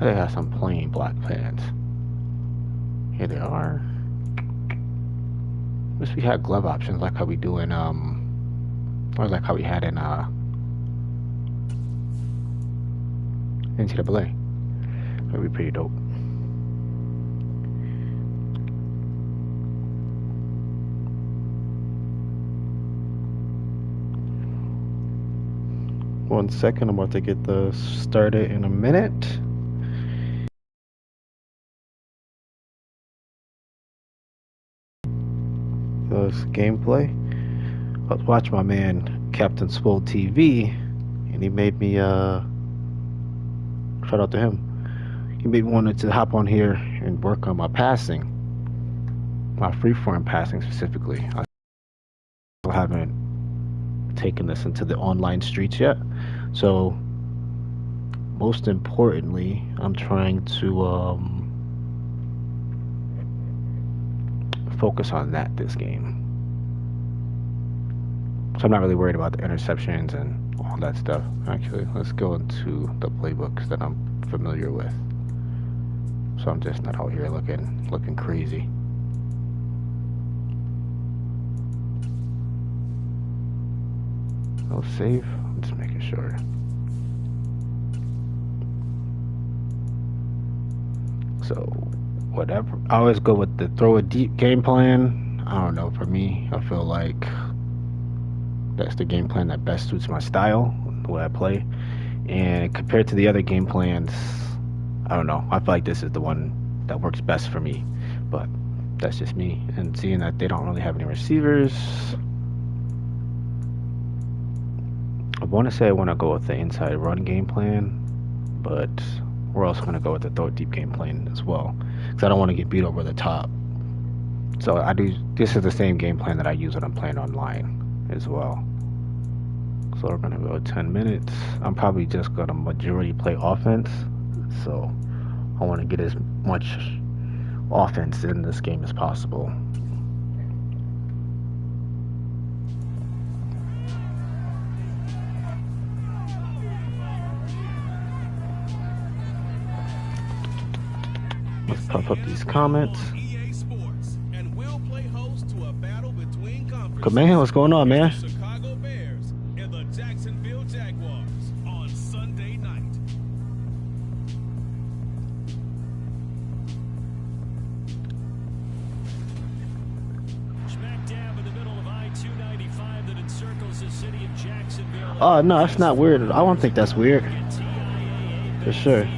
They have some plain black pants. Here they are. Wish we had glove options like how we do in or like how we had in NCAA. That'd be pretty dope. One second, I'm about to get this started in a minute. This gameplay. I was watching my man Captain Swole TV, and he made me shout out to him. He made me wanted to hop on here and work on my passing, my freeform passing specifically. I still haven't taken this into the online streets yet, so most importantly, I'm trying to focus on that this game. So I'm not really worried about the interceptions and all that stuff. Actually, let's go into the playbooks that I'm familiar with, so I'm just not out here looking crazy. I'll save. I'm just making sure. So whatever. I always go with the throw a deep game plan. I don't know. For me, I feel like that's the game plan that best suits my style, the way I play. And compared to the other game plans, I don't know. I feel like this is the one that works best for me. But that's just me. And seeing that they don't really have any receivers, I want to say I want to go with the inside run game plan, but we're also going to go with the throw deep game plan as well, because I don't want to get beat over the top. So this is the same game plan that I use when I'm playing online as well. So we're going to go 10 minutes. I'm probably just going to majority play offense, so I want to get as much offense in this game as possible. Let's pump up these comments. Good man, what's going on, man? Chicago Bears and the Jacksonville Jaguars on Sunday night. Smack dab in the middle of I-295 that encircles the city of Jacksonville. Oh no, that's not weird. I don't think that's weird. For sure.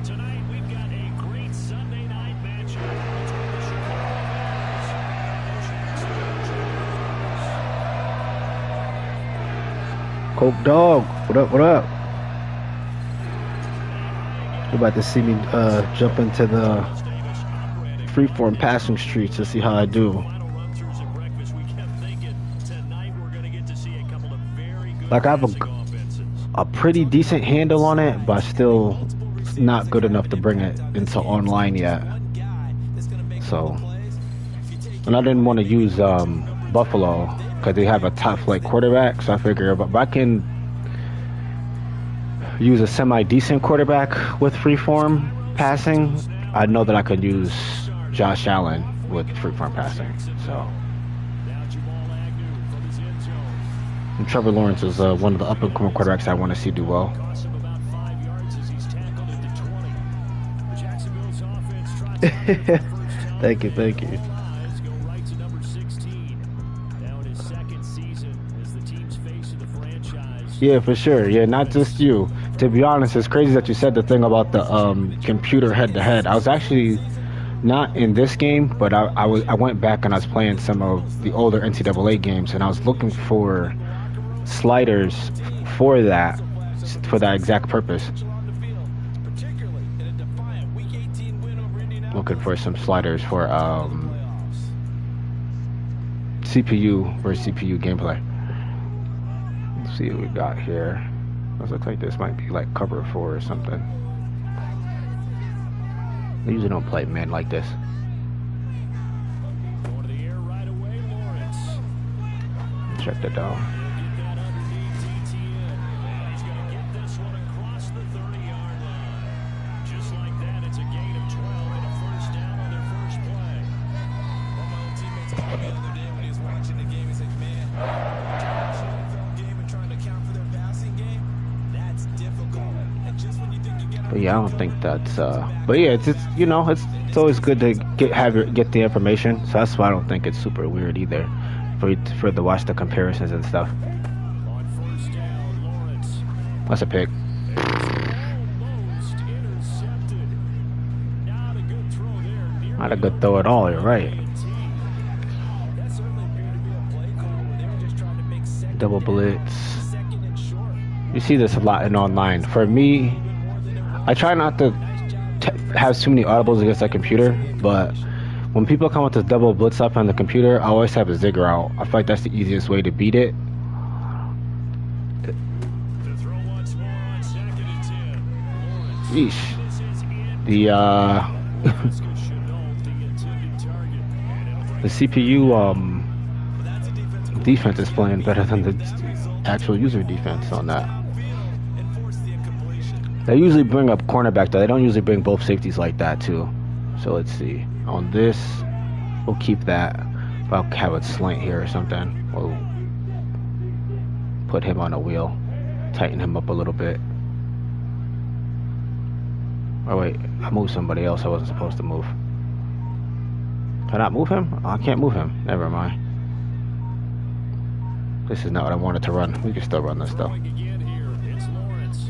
Tonight we've got a great Sunday night matchup between the Chicago Bears. Coke Dog, what up, what up? You're about to see me jump into the freeform passing streets to see how I do. Like I have a pretty decent handle on it, but still not good enough to bring it into online yet. So, and I didn't want to use Buffalo because they have a top flight quarterback, so I figure if I can use a semi-decent quarterback with freeform passing, I know that I could use Josh Allen with freeform passing. So, and Trevor Lawrence is one of the up-and-coming quarterbacks I want to see do well. Thank you, thank you. Yeah, for sure. Yeah, not just you. To be honest, it's crazy that you said the thing about the computer head-to-head. I was actually not in this game, but I went back and I was playing some of the older NCAA games, and I was looking for sliders for that exact purpose. Looking for some sliders for CPU versus CPU gameplay. Let's see what we got here. This looks like this might be like cover 4 or something. They usually don't play men like this. Check that down. But yeah, I don't think that's. But yeah, it's you know it's always good to get the information. So that's why I don't think it's super weird either, for to watch the comparisons and stuff. On first down, Lawrence. That's a pick. Almost intercepted. Not a good throw there. Not a good throw at all. You're right. That certainly appeared to be a play call where they were just trying to make Double blitz. second and short. You see this a lot in online. For me, I try not to have too many audibles against that computer, but when people come with this double blitz up on the computer, I always have a zigger out. I feel like that's the easiest way to beat it. To throw once more on 2nd and 10. Yeesh. This is in. The Chenault, the intended target. And the CPU defense is playing better than the actual user defense on that. They usually bring up cornerback though. They don't usually bring both safeties like that too. So let's see. On this, we'll keep that. I'll have it slant here or something. We'll put him on a wheel. Tighten him up a little bit. Oh wait, I moved somebody else I wasn't supposed to move. Can I not move him? Oh, I can't move him. Never mind. This is not what I wanted to run. We can still run this though. throwing again here. It's Lawrence.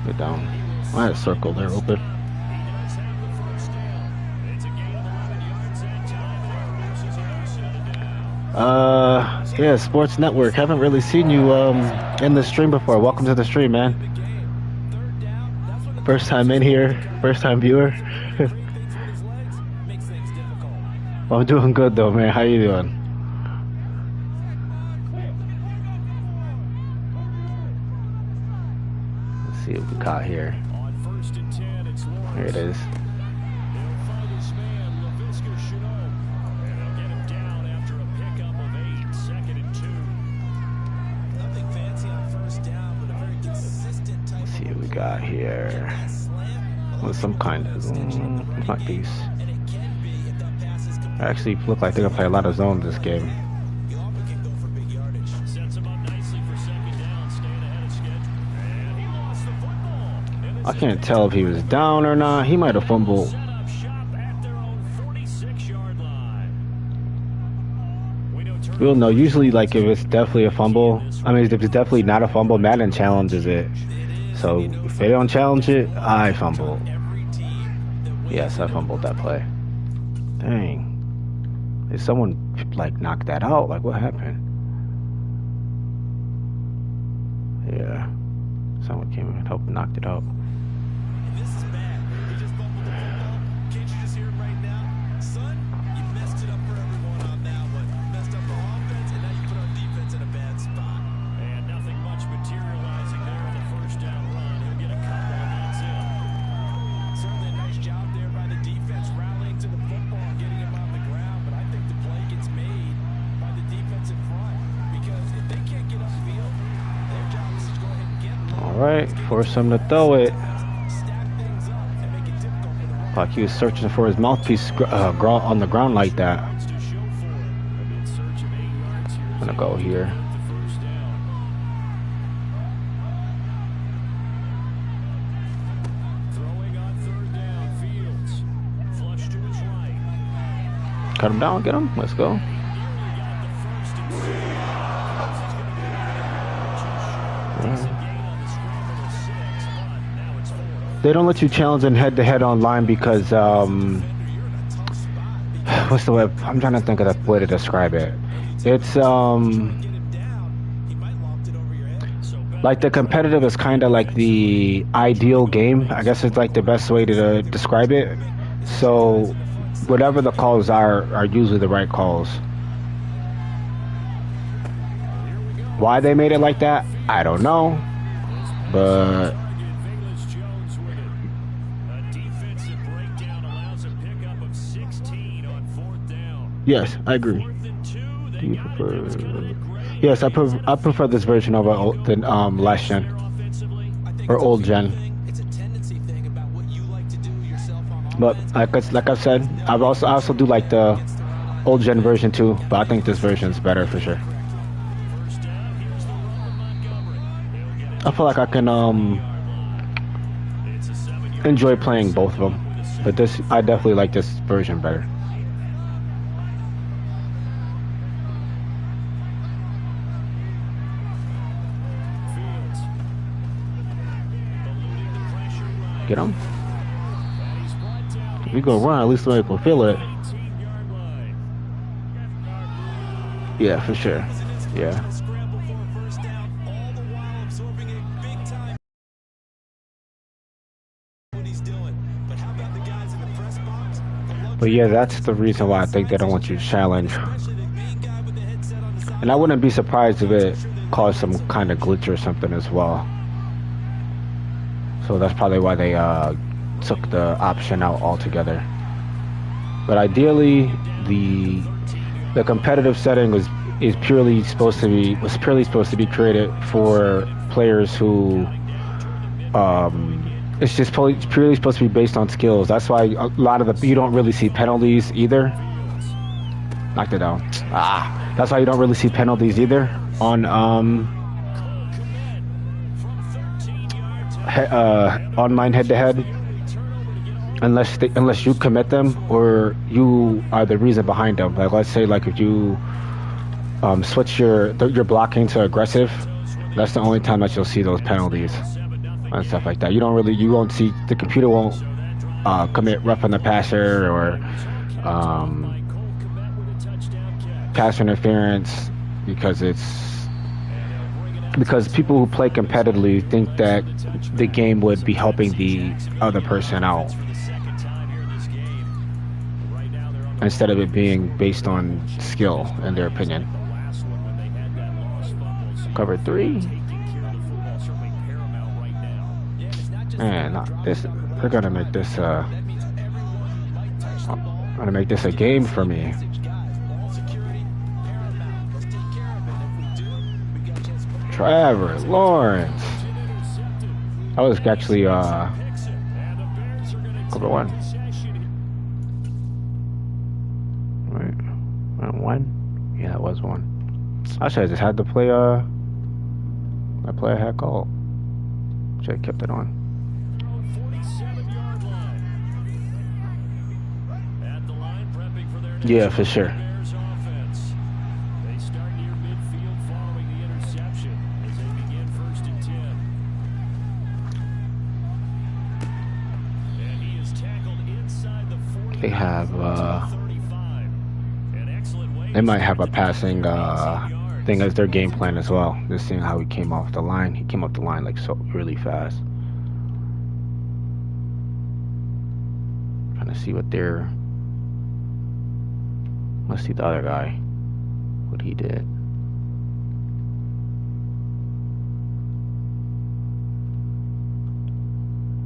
Get down. I had a circle there open. He does have the first down. It's a gain of 11 yards and time versus a first down. Yeah, Sports Network. Haven't really seen you in the stream before. Welcome to the stream, man. First time in here, first time viewer. Well, I'm doing good though, man. How you doing? Let's see what we got here. On 1st and 10, it's Lawrence. Here it is. They'll find his man, Chenault. And they'll get him down after a pickup of 8. 2nd and 2. Nothing fancy on first down, but a very consistent type Let's see what we got here. With some kind of not these. and it can be if that pass is complete. Actually look like they're gonna play a lot of zone this game. You often can go for big yardage. Sets him up nicely for 2nd down, staying ahead of schedule. And he lost the football. And I can't tell if he was down or not. He might have fumbled. set up shop at their own 46-yard line. We know We'll know. Usually, like if it's definitely a fumble, I mean, if it's definitely not a fumble, Madden challenges it. So if they don't challenge it, I fumble. Yes, I fumbled that play. Dang. Did someone like knock that out? Like what happened? Yeah. Someone came and helped knocked it out. This is bad. You just fumbled the football. Can't you just hear him right now? Son, you messed it up for everyone on that one. Messed up our offense, and now you put our defense in a bad spot. And nothing much materializing there on the first down run. He'll get a couple and that's it. Certainly a nice job there by the defense rallying to the football and getting him on the ground, but I think the play gets made by the defensive front because if they can't get upfield, their job is to go ahead and get low. All right, force him to throw it. Stack things up and make it difficult for the run. Like he was searching for his mouthpiece on the ground like that. To show for it. They'll be in search of 8 yards here. I'm gonna go here. The first down. Throwing on 3rd down, Fields. Flush to his right. Cut him down, get him. Let's go. Nearly got the first and 10. He's gonna be able to Yeah. gain on the scramble of 6, but now it's 4. They don't let you challenge in head-to-head online because what's the way? I'm trying to think of the way to describe it. It's like the competitive is kind of like the ideal game. I guess it's like the best way to describe it. So whatever the calls are usually the right calls. Why they made it like that, I don't know. But Jones with it. A defensive breakdown allows a pickup of 16 on 4th down. yes, I agree. 4th and 2. They Do you got it. prefer? It's kind of a gray Yes, I prefer this version over the last gen offensively. or old gen. It's a tendency thing about what you like to do yourself on But offense. like I said, I also do like the old gen version too. But I think this version is better for sure. First down, here's the roll of Montgomery. They'll get it. I feel like I can enjoy playing both of them, but this I definitely like this version better. Fields. Eluding the pressure right. Get him. And he's brought down If we go run, at least somebody can feel it. 18-yard line. Yeah, for sure. Yeah. Scramble for a first down, all the while absorbing a big time what he's doing. But how about the guys in the press box? But yeah, that's the reason why I think they don't want you to challenge. Especially the main guy with the headset on his side. And I wouldn't be surprised if it caused some kind of glitch or something as well. So that's probably why they took the option out altogether. But ideally, the competitive setting was purely supposed to be created for players who it's just purely supposed to be based on skills. That's why a lot of you don't really see penalties either. Knocked it down. That's why you don't really see penalties either on online head-to-head, unless you commit them or you are the reason behind them. Like let's say like if you switch your blocking to aggressive, that's the only time that you'll see those penalties and stuff like that. You won't see, the computer won't commit roughing the passer or pass interference because people who play competitively think that the game would be helping the other person out instead of it being based on skill, in their opinion. Cover 3. Man, they're gonna make this a game for me. Trevor Lawrence. That was actually cover 1. Right. 1? Yeah, that was 1. I should have just had to play that play I had called. Should have kept it on. 47-yard line. At the line, prepping for their Yeah, for sure. Bears offense. They start near midfield following the interception as they begin 1st and 10. And he is tackled inside the 40. They have 35. An excellent way they might have a passing thing as their game plan as well. Just seeing how he came off the line. He came off the line like so really fast. Trying to see what they're. Let's see the other guy. What he did.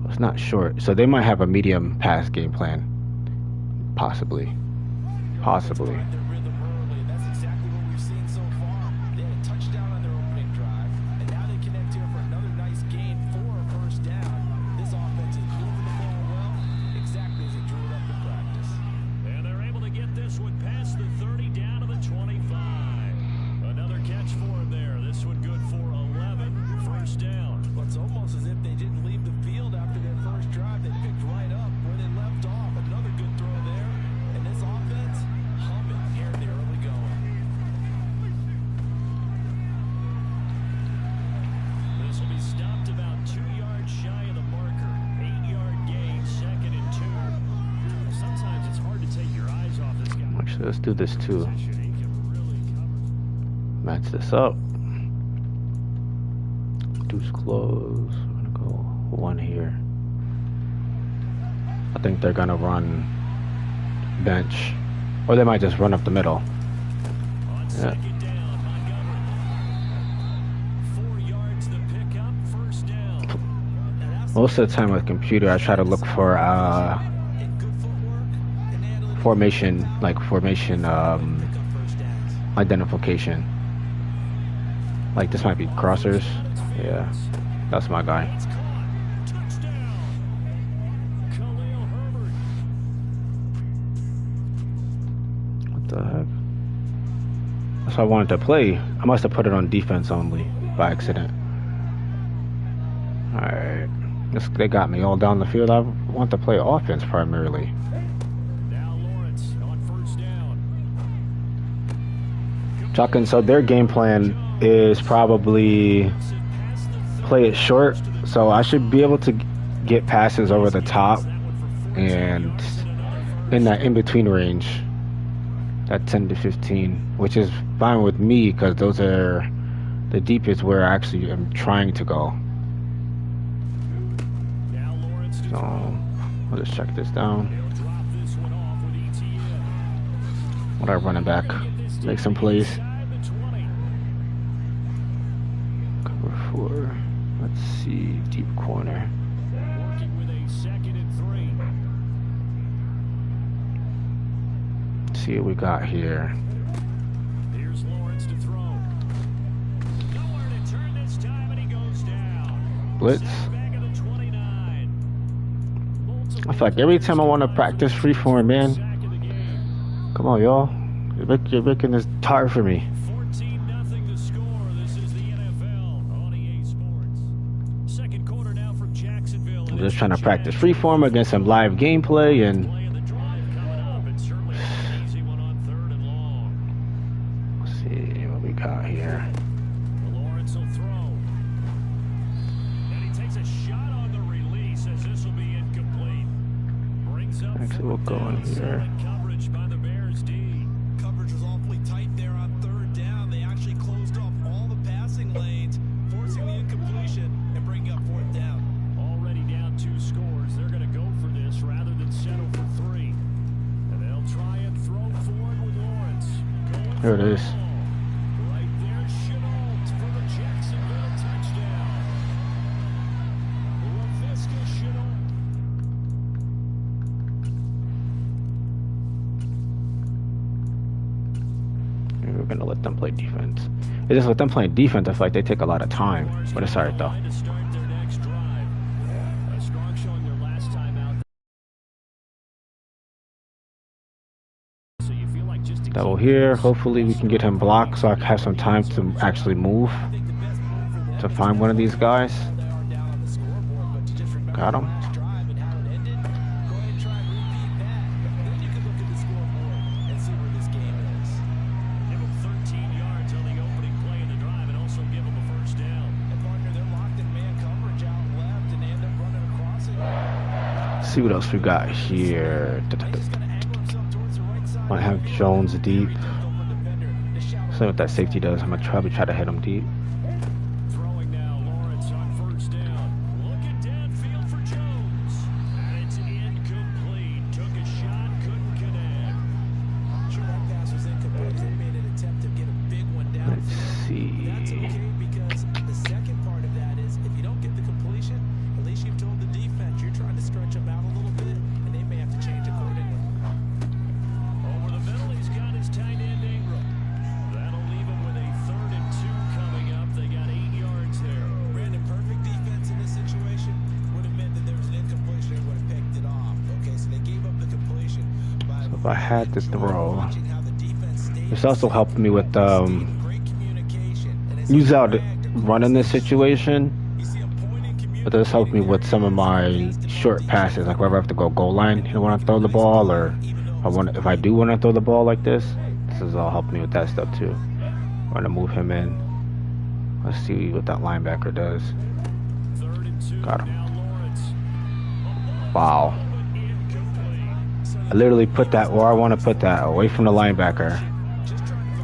It's not short, so they might have a medium pass game plan. Possibly. Possibly. Their rhythm early, and that's exactly what we've seen so far. They had a touchdown on their opening drive, and now they connect here for another nice gain for a first down. This offense is moving the ball well, exactly as it drew it up in practice. And they're able to get this one past the 30 down to the 25. Another catch for him there. This one good for 11. First down. Well, it's almost as if they didn't leave the field after their first drive. They picked right up where they left off. Another good throw there, and this offense humming here in the early going. This will be stopped about 2 yards shy of the marker. 8-yard gain, 2nd and 2. Sometimes it's hard to take your eyes off this guy. Actually, let's do this too. He can really cover. Match this up. Deuce close. I'm gonna go 1 here. I think they're gonna run bench, or they might just run up the middle. On Yeah. 2nd down, Montgomery. 4 yards the pickup, first down. Most of the time with computer, I try to look for formation identification. Like this might be crossers. Yeah, that's my guy. It's caught. Touchdown. Khalil Herbert. What the heck? That's what I wanted to play. I must have put it on defense only by accident. Alright. They got me all down the field. I want to play offense primarily. Now Lawrence on first down. Chuckin', so their game plan is probably play it short. So I should be able to get passes over the top and in that in-between range, that 10 to 15, which is fine with me because those are the deepest where I actually am trying to go. Now Lawrence to So I'll just check this down. They'll drop this one off with ETN. What our running back make some plays. Inside the 20. Cover 4. Let's see, deep corner. Working with a 2nd and 3. Let's see what we got here. Here's Lawrence to throw. Nowhere to turn this time, and he goes down. Blitz. Back at the 29. I feel like every time I want to practice freeform, man. Sack of the game. Come on, y'all. You're making this hard for me. 14-0 the score. This is the NFL on EA Sports. Second quarter now from Jacksonville. I'm just trying to practice freeform against some live gameplay and Playing the drive coming up, and certainly not an easy one on 3rd and long. let's see what we got here. Lawrence will throw. And he takes a shot on the release as this will be incomplete. Brings up Actually, we'll go in here. solid coverage by the Bears D. Coverage was awfully tight there on 3rd down. They actually closed off all the passing lanes, forcing the incompletion and bringing up 4th down. Already down 2 scores. They're going to go for this rather than settle for 3. And they'll try and throw forward with Lawrence. Going Here it for the is. ball. Right there, Chenault for the Jacksonville touchdown. LaVisca Chenault. We're gonna let them play defense. It's just with them playing defense, I feel like they take a lot of time. But it's alright though. To start their next drive. Strong showing their last time out. So you feel like just to Double keep here. this- Hopefully we can get him blocked so I can have some time to actually move to find one of these guys. They are down on the scoreboard, but to just remember Got him. the last drive and how it ended, go ahead and try and repeat that. Then you can look at the scoreboard and see where this game is. Give them 13 yards on the opening play of the drive and also give them a first down. And partner, they're locked in man coverage out left, and they end up running across it. Let's see what else we got here. He's gonna angle himself towards the right side. Might have Jones deep. Open defender to shout See what that safety does. I'm gonna probably try to hit him deep. Throwing now, Lawrence on first down. Looking downfield for Jones. And it's incomplete. Took a shot, couldn't connect. Sure, that pass was incomplete. They made an attempt to get a big one down. Let's see. That's okay because the second part of that is if you don't get the completion, at least you've told the defense you're trying to stretch them out a little bit, and they may have to change accordingly. Over the middle, he's got his tight end Ingram. That'll leave him with a 3rd and 2 coming up. They got 8 yards there. Brandon, perfect defense in this situation would have meant that there was an incompletion and would have picked it off. Okay, so they gave up the completion. But So if I had to throw, watching how the defense stayed this also helped me with great communication. And as use he out dragged him running this situation. You see him pointing, But this helped me with some of my short passes, like wherever I have to go goal line and want to throw the ball, or if I do want to throw the ball like this is all helping me with that stuff too. I want to move him in. Let's see what that linebacker does. 3rd and 2. Got him. Now Lawrence. Wow. I literally put that where I want to put that, away from the linebacker.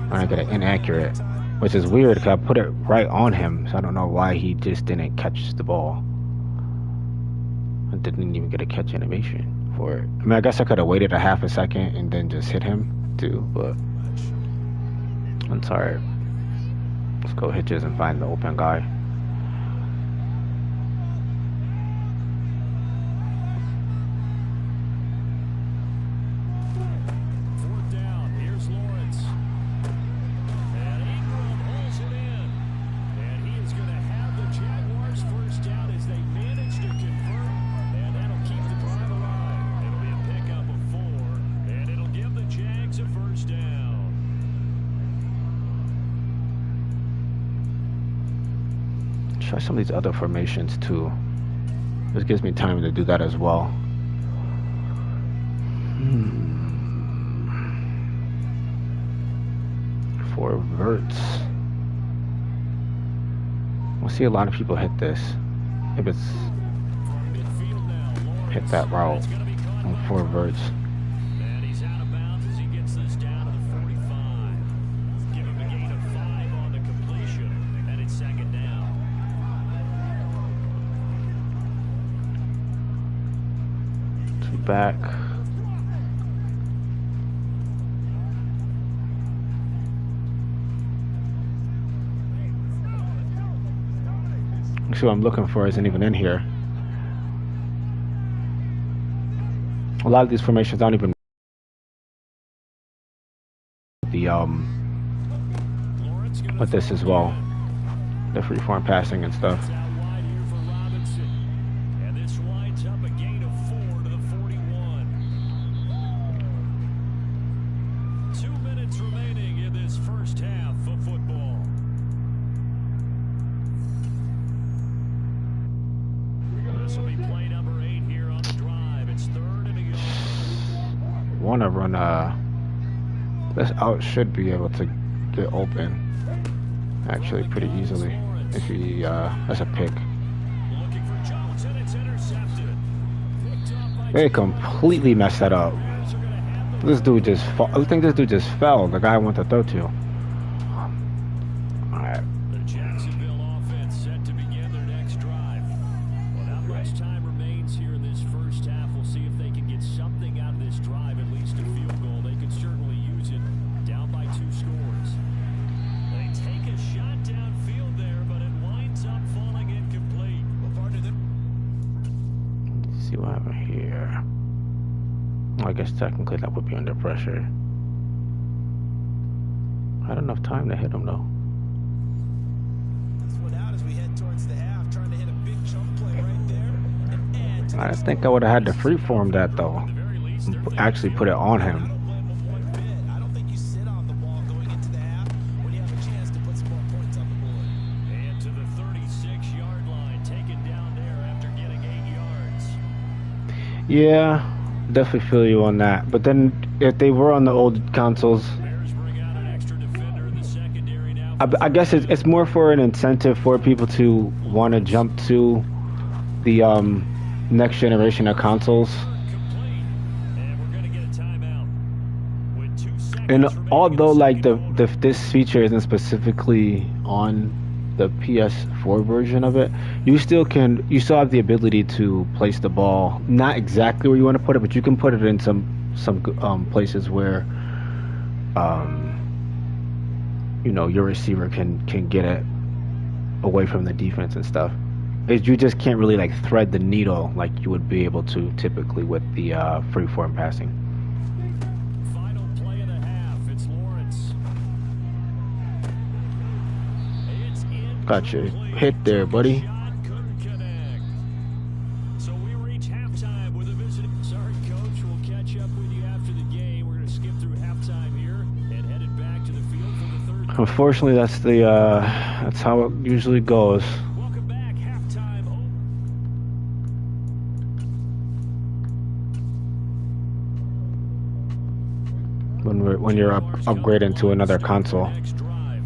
And I get it inaccurate, which is weird because I put it right on him, so I don't know why he just didn't catch the ball. I didn't even get a catch animation for it. I mean, I guess I could have waited a half a second and then just hit him too, but that's alright. Let's go hitches and find the open guy. Fourth down. Here's Lawrence. And Ingram holds it in. And he is going to have the Jaguars first down as they manage to convert. And that'll keep the drive alive. It'll be a pickup of 4. And it'll give the Jags a first down. Try some of these other formations too. This gives me time to do that as well. For verts. We'll see a lot of people hit this. If it's hit that route on 4 verts. And he's out of bounds as he gets this down to the 45. Give him a gain of 5 on the completion, and it's second down. Back. See what I'm looking for isn't even in here. A lot of these formations don't even with this as well. The freeform passing and stuff. Out wide here for Robinson. And this winds up a gain of 4 to the 41. 2 minutes remaining in this first half of football. This will be play number 8 here on the drive. It's 3rd and a yard. Want to run this out should be able to get open actually pretty easily if he that's a pick. Looking for Jones, and it's intercepted. Picked up by They completely messed that up. Bears are gonna have the This dude just I think this dude just fell, the guy I went to throw to. Alright. The Jacksonville offense set to begin their next drive. Well, not much time remains here in this first half. We'll see if they can get something out of this drive, at least a field goal. They could certainly use it. Down by 2 scores. They take a shot downfield there, but it winds up falling incomplete. Well, part of the Let's see what happened here. Well, I guess technically that would be under pressure. Had enough time to hit him though. This one out as we head towards the half, trying to hit a big chunk play right there and add to I think I would have had to freeform that though. at the very least, they're Actually put it on I him. don't blame him one bit. I don't think you sit on the ball going into the half when you have a chance to put some more points on the board. and to the 36-yard line, taken down there after getting 8 yards. Yeah, definitely feel you on that. But then if they were on the old consoles, Bears bring out an extra defender in the secondary now. I guess it's more for an incentive for people to want to jump to the next generation of consoles. Complete. And we're going to get a timeout. With 2 seconds And remaining although in the like second this feature isn't specifically on the PS4 version of it, you still have the ability to place the ball not exactly where you want to put it, but you can put it in some places where your receiver can get it away from the defense and stuff. You just can't really like thread the needle like you would be able to typically with the freeform passing. final play of the half. It's Lawrence. It's Gotcha. incomplete. Hit there, buddy. Shot couldn't connect. So we reach halftime with a visit. Sorry, Coach. We'll catch up with you after the game. We're going to skip through halftime here and headed back to the field for the third. Unfortunately, that's how it usually goes. Welcome back. Halftime. When you're upgrading to another console. Next drive.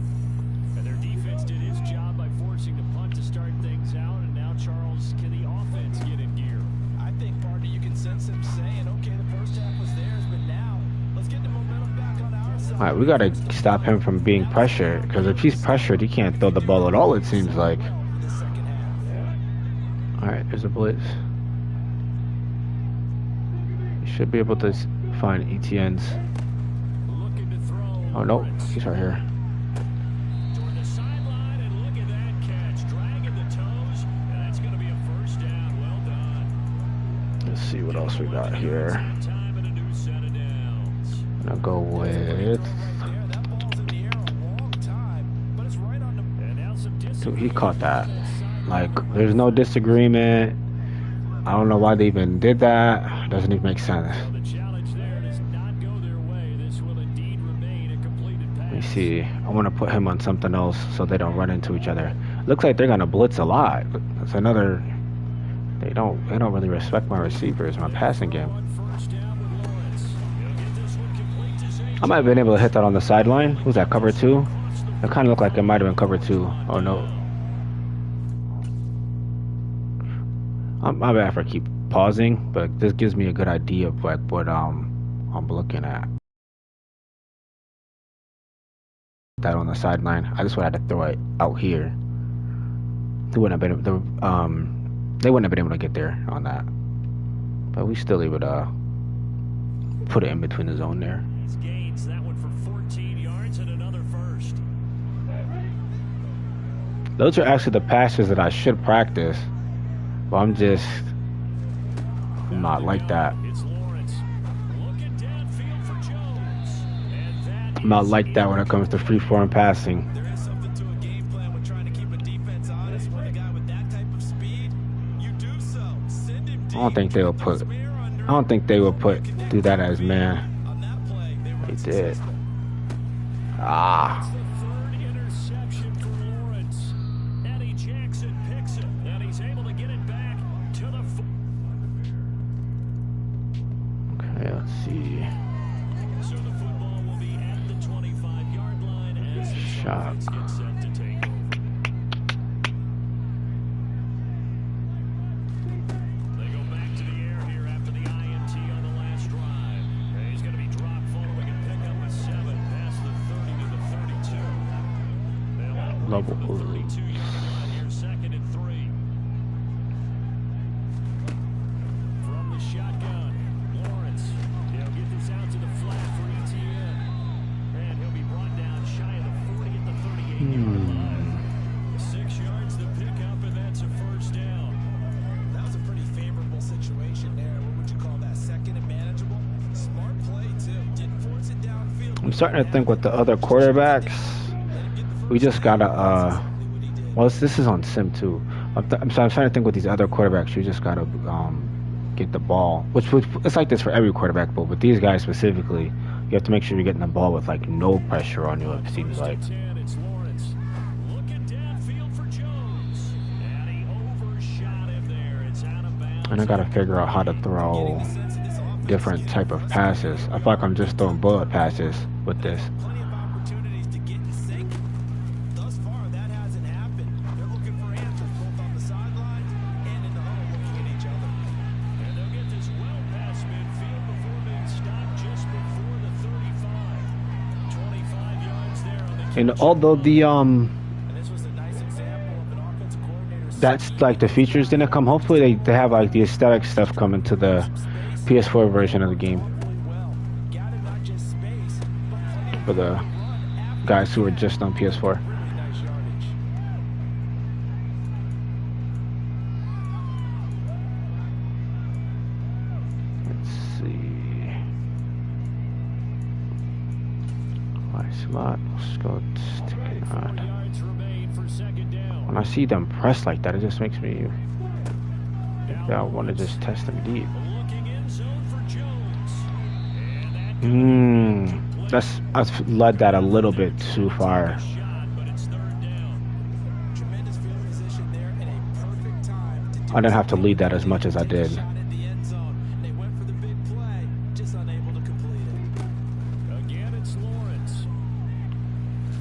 And their defense did its job by forcing the punt to start things out. And now, Charles, can the offense get in gear? I think, partner, you can sense him saying, okay, the first half was theirs, but now let's get the momentum back on our side. All right, we gotta stop him from being pressured, because if he's pressured, he can't throw the ball at all. It seems like. The second half. All right, there's a blitz. You should be able to find ETNs. Looking to throw. Oh no, Lawrence. he's right here. Toward the sideline, and look at that catch. Dragging the toes, and that's going to be a first down. Well done. Let's see what else we got here. Time and a new set of downs. I'll go with. Right there, that ball's in the air a long time, but it's right on the And now some So he caught that. Like, there's no disagreement. I don't know why they even did that. Doesn't even make sense. The challenge there does not go their way. This will indeed remain a completed pass. Let me see. I want to put him on something else so they don't run into each other. Looks like they're gonna blitz a lot. That's another They don't really respect my receivers, my passing game. On first down with Lawrence. He'll get this one complete to Zay. I might have been able to hit that on the sideline. Who's that, cover two? Across the It kind of looked like it might have been cover two. Oh no. My bad for keep pausing, but this gives me a good idea of like what I'm looking at. That on the sideline. I just would have to throw it out here. They wouldn't have been able to get there on that. But we still able to put it in between the zone there. He's gains that one for 14 yards and another first. Those are actually the passes that I should practice. But I'm not like that. It's Lawrence. Looking downfield for Jones. And that I'm not like that when it comes to freeform passing. There is something to a game plan when trying to keep a defense honest. When a guy with that type of speed, you do so. Send him deep. I don't think they will do that as man. On that play, they were They did. successful. Ah. the third interception for Lawrence. Eddie Jackson picks it, and he's able to get it back to the Okay, let's see. So the football will be at the 25-yard line as the Shot. offense gets set to take over. They go back to the air here after the INT on the last drive. And he's going to be dropped following a pickup of 7 past the 30 to the 32. They'll out Level. from the 32-yard line here, 2nd and 3. From the shotgun, Lawrence. He'll get this out to the flat for ETN. And he'll be brought down shy of the 40 at the 38-yard line. 6 yards the pickup, and that's a first down. That was a pretty favorable situation there. What would you call that? Second and manageable? Smart play, too. Didn't force it downfield. I'm starting to think with the other quarterbacks, we just gotta well, this is on sim too. I'm starting to think with these other quarterbacks, you just gotta get the ball, which it's like this for every quarterback, but with these guys specifically, you have to make sure you're getting the ball with like no pressure on you. It seems like. 10, it's Lawrence. Looking downfield for Jones. And he overshot him there. It's out of bounds. And I gotta figure out how to throw different type of passes. I feel like I'm just throwing bullet passes with this. Plenty of opportunities to get in sync. Thus far, that hasn't happened. They're looking for answers both on the sidelines and in the huddle looking at each other. And they'll get this well past midfield before being stopped just before the 35. 25 yards there on the And although the And this was a nice example of an offensive coordinator that's like the features didn't come. Hopefully they have like the aesthetic stuff coming to the PS4 version of the game really well. Gathered not just space, but plenty of for the guys who are just on PS4. really nice yardage. Let's see. My slot. Let's go stick it 4 on. yards remain for 2nd down. When I see them press like that, it just makes me think that I want to just test them deep. Looking in zone for Jones. And that I've led that a little bit too far. shot, but it's 3rd down. Tremendous field position there and a perfect time to do I didn't have to lead that as much as I did. shot in the end zone. They went for the big play, just unable to complete it. Again, it's Lawrence.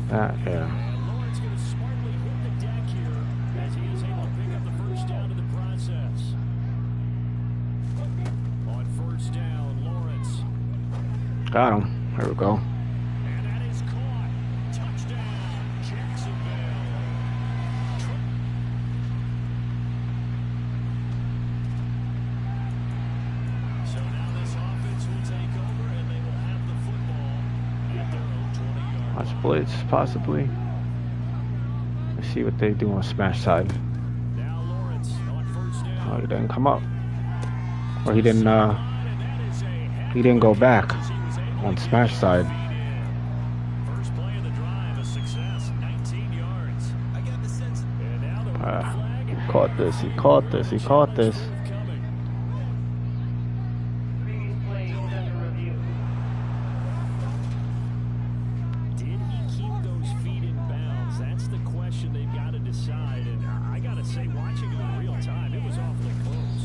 Yeah. And Lawrence going to smartly hit the deck here as he is able to pick up the first down in the process. On 1st down, Lawrence. Got him. There we go. And that is caught. Touchdown, Jacksonville. So now this offense will take over and they will have the football at their own 20-yard line. Watch blitz, possibly. Let's see what they do on smash side. Now Lawrence on 1st down. Oh, he didn't come up, or he didn't. And that is a heck He didn't go back as he was able on to smash side. First play of the drive, a success, 19 yards. I got the sense And now the red flag. He caught this. He caught this. He caught this. Coming. Did he keep those feet in bounds? That's the question they've got to decide. And I got to say, watching it in real time, it was awfully close.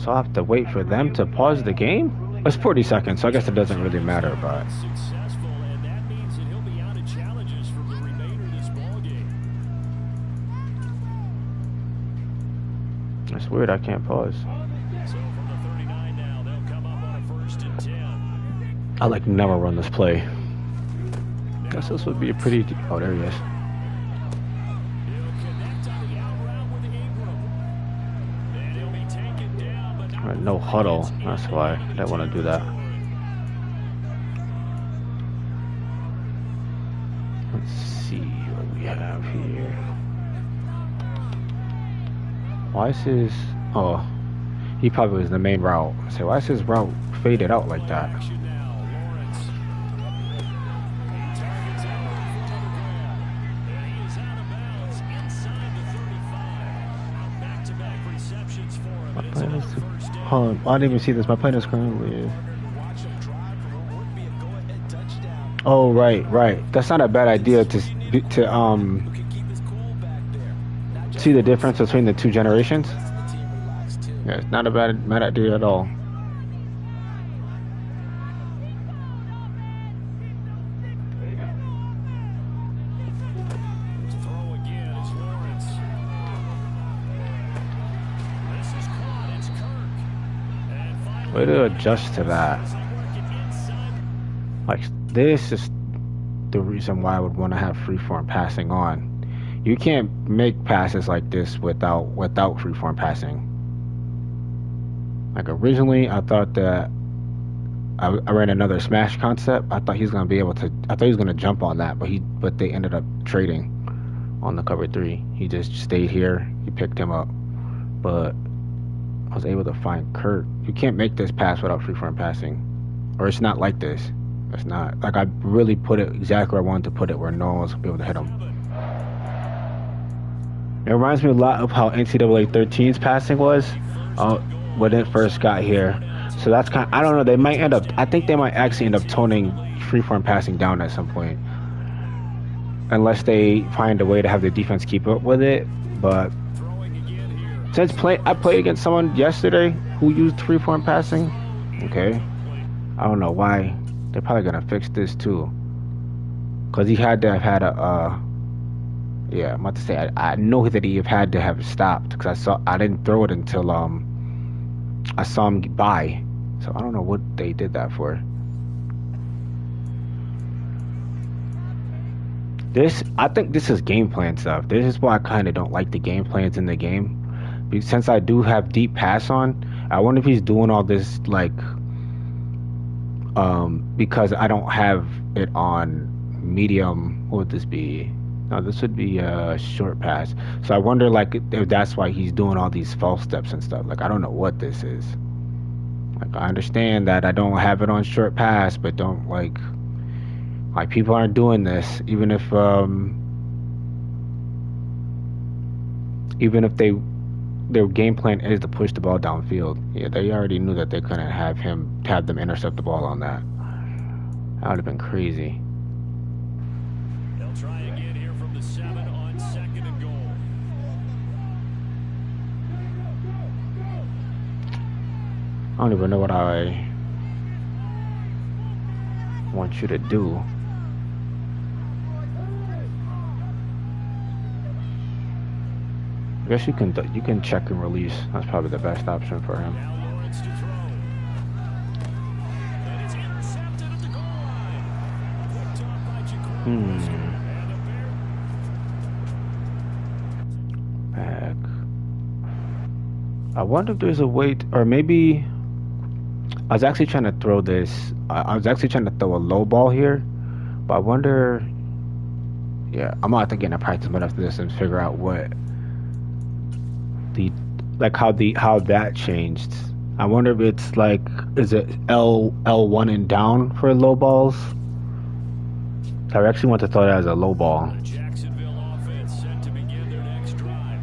So I have to wait for them to pause the game? It's 40 seconds, so I guess it doesn't really matter, but... Successful, and that means that he'll be out of challenges from the remainder of this ballgame. It's weird, I can't pause. So from the 39 now, they'll come up on a 1st and 10. I like never run this play. Guess this would be a pretty... Oh, there he is. He'll connect on the out route with Ingram. And he'll be taken down, but not No huddle, that's why I didn't want to do that. Let's see what we have here. Why is his... Oh, he probably was the main route. So why is his route faded out like that? action now. Lawrence. He targets Allen for another grab. And he is out of bounds inside the 35. Back-to-back receptions for him. My And it's plan another is to... 1st down. Hold on, I didn't even see this. My plan is currently... Watch him drive for what would be a go-ahead touchdown. Oh, right. That's not a bad idea to Who can keep his cool back there? Not just see the difference between the two generations. the team relaxed too. Yeah, it's not a bad idea at all. To throw again is Lawrence. This is caught. It's Kirk. And finally, Way to adjust to that. as they work it inside. Like, this is the reason why I would want to have freeform passing on. You can't make passes like this without freeform passing. Like, originally, I thought that I ran another smash concept. I thought he was gonna be able to. I thought he was gonna jump on that, but they ended up trading on the cover 3. He just stayed here. He picked him up, but I was able to find Kurt. You can't make this pass without freeform passing, or it's not like this. It's not like I really put it exactly where I wanted to put it, where no one was gonna be able to hit him. It reminds me a lot of how NCAA 13's passing was when it first got here. So that's kind of, I don't know, they might end up, I think they might actually end up toning freeform passing down at some point. Unless they find a way to have the defense keep up with it. But since I played against someone yesterday who used freeform passing. Okay. I don't know why. They're probably going to fix this too. Because he had to have had yeah, I'm about to say, I know that he had to have stopped. Because I didn't throw it until I saw him buy. So I don't know what they did that for. I think this is game plan stuff. This is why I kind of don't like the game plans in the game. Since I do have deep pass on, I wonder if he's doing all this like because I don't have it on medium. What would this be? No, this would be a short pass. So I wonder like if that's why he's doing all these false steps and stuff. Like I don't know what this is. Like I understand that I don't have it on short pass, but don't like people aren't doing this, even if their game plan is to push the ball downfield. Yeah, they already knew that they couldn't have them intercept the ball on that. That would have been crazy. They'll try again here from the 7 on 2nd and goal. I don't even know what I want you to do. I guess you can check and release. That's probably the best option for him. Now Lawrence to throw. And it's intercepted at the goal line. Picked off by Jacoby. And a bear. Back. I wonder if there's a way or maybe I was actually trying to throw this. I was actually trying to throw a low ball here, but I wonder. Yeah, I'm gonna have to get in practice enough after this and figure out what how that changed. I wonder if it's like, is it L1 and down for low balls? I actually want to throw that as a low ball. The Jacksonville offense set to begin their next drive.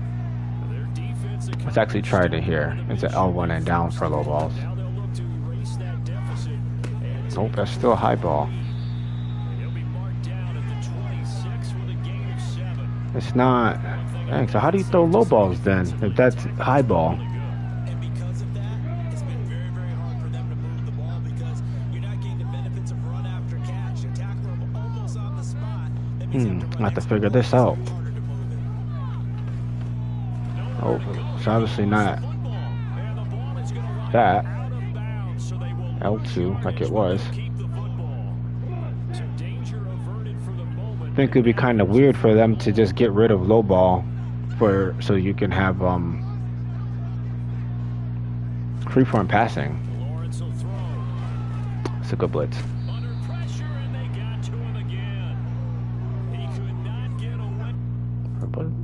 Their defense. Let's actually try it here. It's an L1 and down for low balls. Now they'll look to erase that deficit. And Nope, that's still a high ball. he'll be marked down at the 26 with a gain of 7. It's not. Dang, so how do you throw low balls then if that's high ball? And because of that, I have to figure this out. Oh, it's obviously not that. L2 like it was. I think it'd be kind of weird for them to just get rid of low ball so you can have freeform passing. It's a good blitz.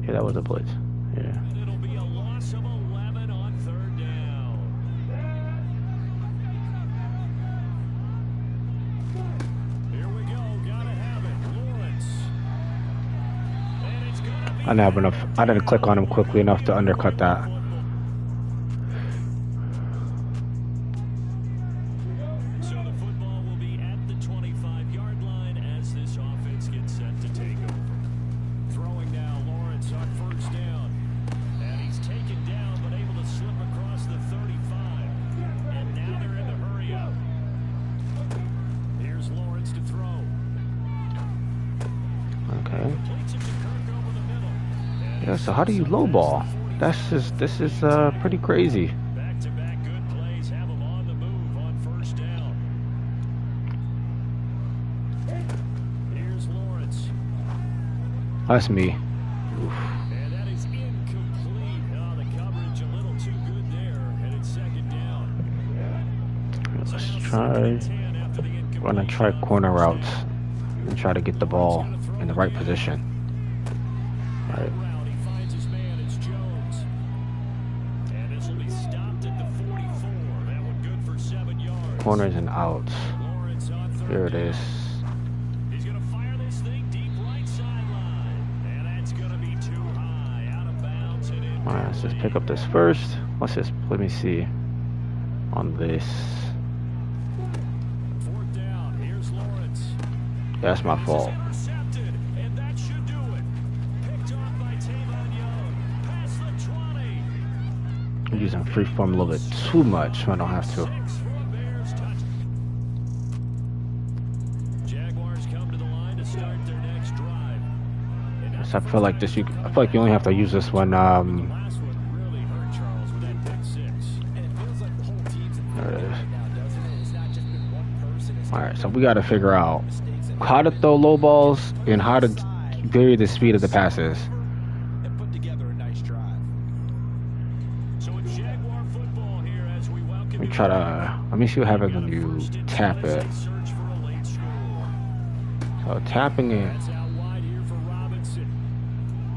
Yeah, that was a blitz. Yeah. It'll be a loss of 11 on third down. Here we go. Gotta have it. Lawrence. And it's gonna be I didn't have enough. I didn't click on him quickly enough to undercut that. So the football will be at the 25-yard line as this offense gets set to take over. Throwing now, Lawrence on first down. And he's taken down, but able to slip across the 35. And now they're in the hurry up. Here's Lawrence to throw. Okay. Completes it to Kirk over the middle. Yeah. So how do you low ball? This is pretty crazy. Back-to-back good plays have him on the move on first down. Here's Lawrence. That's me. And that is incomplete. Oh, the coverage a little too good there. And it's second down. Let's try. We're gonna try corner routes and try to get the ball in the right position. Right. He finds his man. It's Jones. And this will be stopped at the 44. That one good for 7 yards. Corners and outs. Lawrence on third Here it down. is. He's going to fire this thing deep right sideline. And that's going to be too high. Out of bounds and in. All right, let's just pick up this first. What's this? Let me see. On this. Fourth down. Here's Lawrence. That's my fault. Intercepted, and that should do it. Picked off by Tavon Young. Past the 20. I'm using freeform a little bit too much. I don't have to. 6 for a Bears touch. Jaguars come to the line to start their next drive. And So I feel like this. I feel like you only have to use this when. the last one really hurt Charles with that pick 6. And it feels like the whole team's in There it is. right now, doesn't it? It's not just been one person. It's All right, so we got to figure out how to throw low balls and how to vary the speed of the passes. and put together a nice drive. So it's Jaguar football here as we welcome Let me you try back. to. Let me see what happens when you First and tap 10 as it. they search for a late score. So tapping it. That's out wide here for Robinson.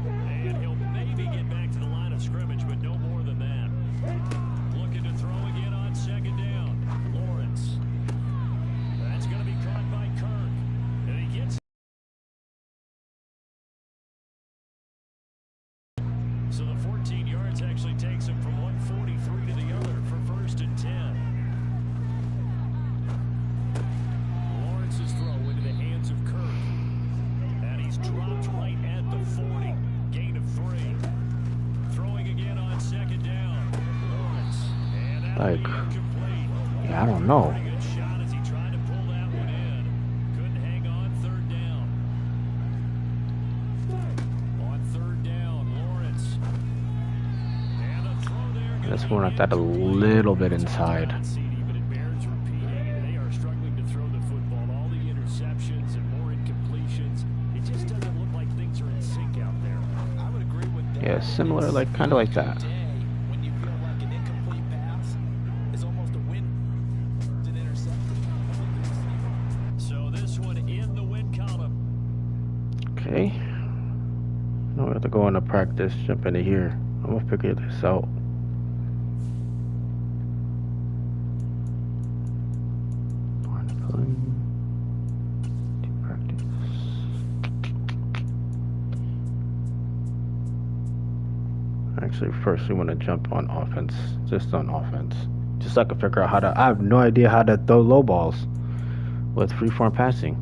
And he'll maybe get back to the line of scrimmage, but no more than that. Looking to throw again on second down. Lawrence. That's going to be caught by Kirk. And he gets. So the 14 yards actually takes him from 143 to the other for first and 10. Lawrence's throw into the hands of Kirk. And he's dropped right at the 40. Gain of 3. Throwing again on second down. Lawrence. And that'll be Like, incomplete. yeah, I don't know. Pretty good shot as he tried to pull that one in. Couldn't hang on third down. On third down, Lawrence. And a throw there. This one I thought a little bit inside. But it bears repeating, and they are struggling to throw the football. All the interceptions and more incompletions. It just doesn't look like things are in sync out there. I would agree with that. Yeah, similar, like kind of like that. Day when you feel like an incomplete pass is almost a win. It's an interception. So this one in the win column. Okay. Now we have to go into practice. Jump into here. I'm gonna figure this out. Practice. Actually, first we want to jump on offense, just on offense, just so I can figure out how to. I have no idea how to throw low balls with freeform passing.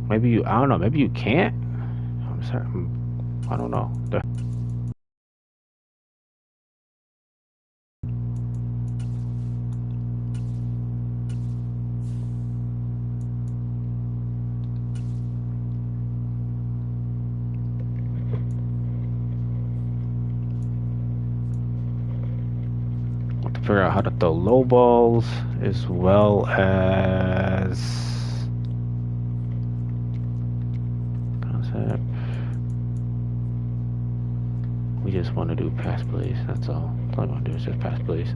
Maybe you. I don't know. Maybe you can't. I'm sorry. I don't know. figure out how to throw low balls as well as concept. We just want to do pass plays. That's all. That's all I want to do is just pass plays.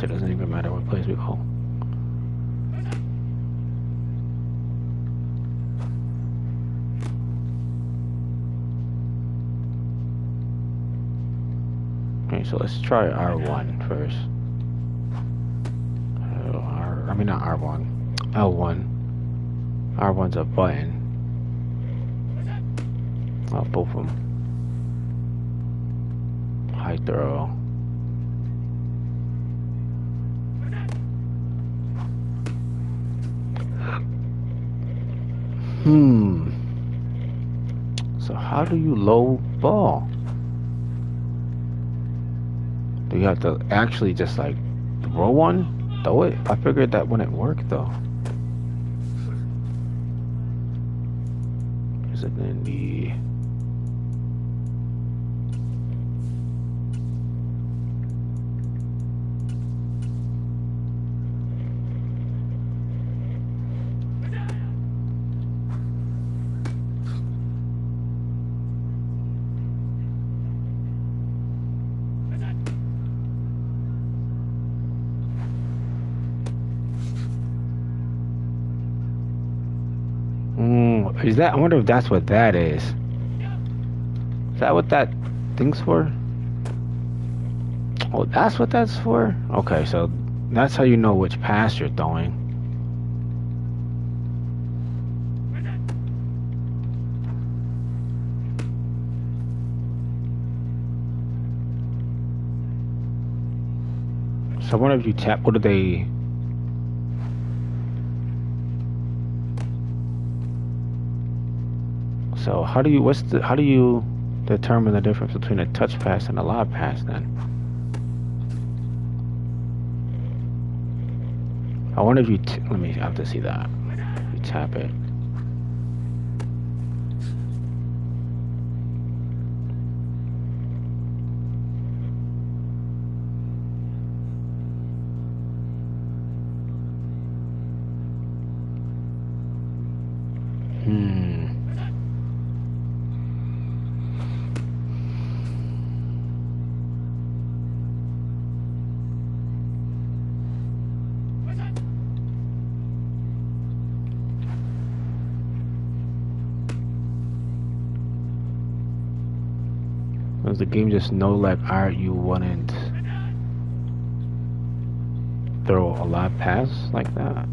It doesn't even matter what plays we call. Okay, so let's try R1 first. I mean not R1, L1. R1's a button. Oh, both of them. High throw. So how do you low ball? Do you have to actually just like throw one? Throw it? I figured that wouldn't work though. Is it gonna be is that? I wonder if that's what that is. Is that what that thing's for? Oh, that's what that's for? Okay, so that's how you know which pass you're throwing. So I wonder if you tap, what do they... So how do you determine the difference between a touch pass and a lob pass then? I wonder if you let me have to see that. You tap it. Does the game just know like, alright, you wouldn't throw a live pass like that?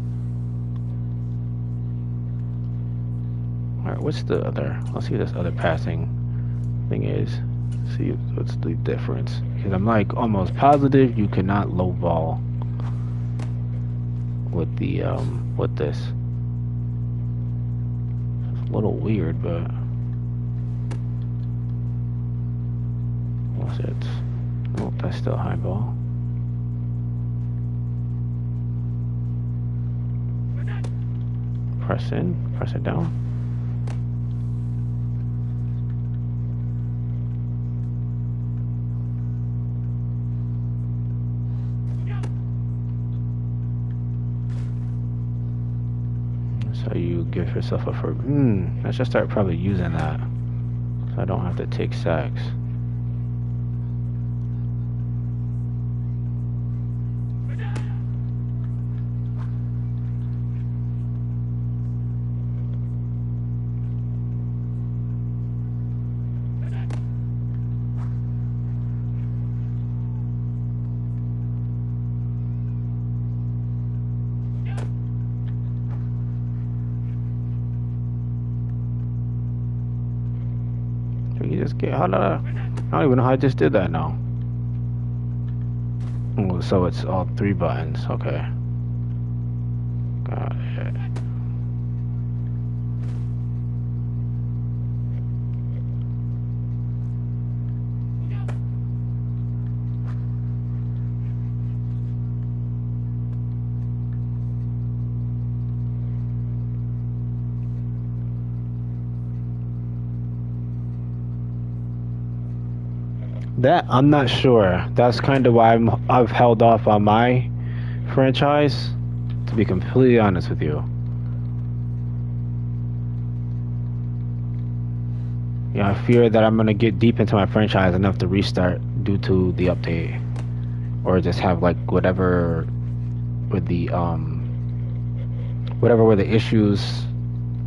Alright, what's the other? Let's see what this other passing thing is. See what's the difference. Because I'm like almost positive you cannot low ball with the with this. It's a little weird, but what's it? Oh, that's still high ball. Press in, press it down. So you give yourself a first. I should start probably using that, so I don't have to take sacks. You just get, I don't even know how I just did that now. Oh, so it's all 3 buttons, okay. Got it. That I'm not sure. That's kind of why I've held off on my franchise, to be completely honest with you. I fear that I'm gonna get deep into my franchise enough to restart due to the update, or just have like whatever with the whatever were the issues.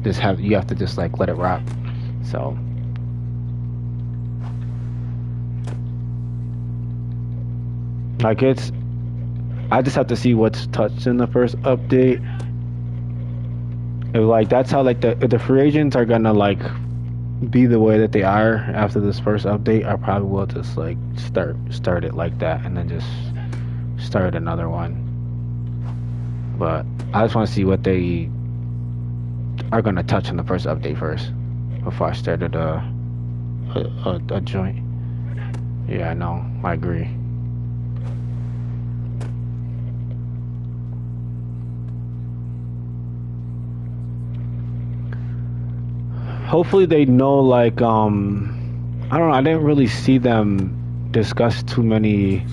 You have to just like let it rock. So. Like I just have to see what's touched in the first update. Like that's how like the free agents are gonna like be the way that they are after this first update. I probably will just like start it like that and then just start another one. But I just want to see what they are gonna touch in the first update first before I started a joint. Yeah, I know. I agree. Hopefully they know, like, I don't know, I didn't really see them discuss too many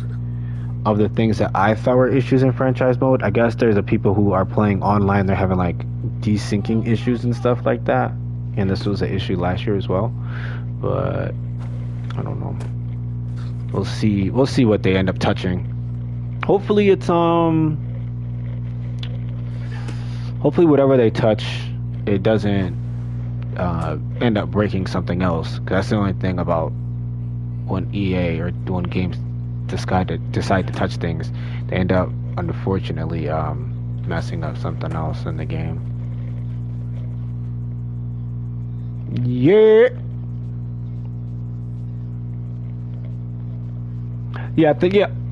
of the things that I thought were issues in franchise mode. I guess there's a people who are playing online, they're having, like, desyncing issues and stuff like that. And this was an issue last year as well. But, I don't know. We'll see what they end up touching. Hopefully it's, hopefully whatever they touch, it doesn't end up breaking something else. 'Cause that's the only thing about when EA or when games decide to touch things, they end up unfortunately messing up something else in the game. Yeah. Yeah.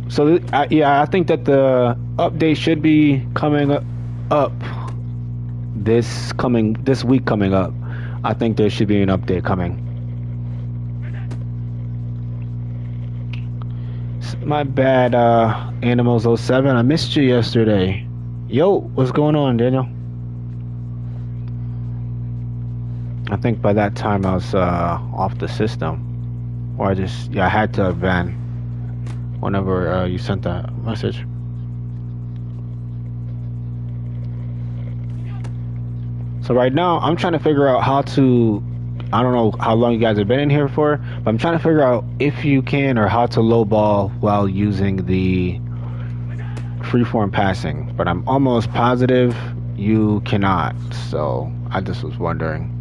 So I think that the update should be coming up this week coming up. I think there should be an update coming. My bad, Animals 07. I missed you yesterday. Yo, what's going on, Daniel? I think by that time I was off the system. Or I had to have been whenever you sent that message. So right now, I'm trying to figure out how to, I don't know how long you guys have been in here for, but I'm trying to figure out if you can or how to lowball while using the freeform passing. But I'm almost positive you cannot. So I just was wondering.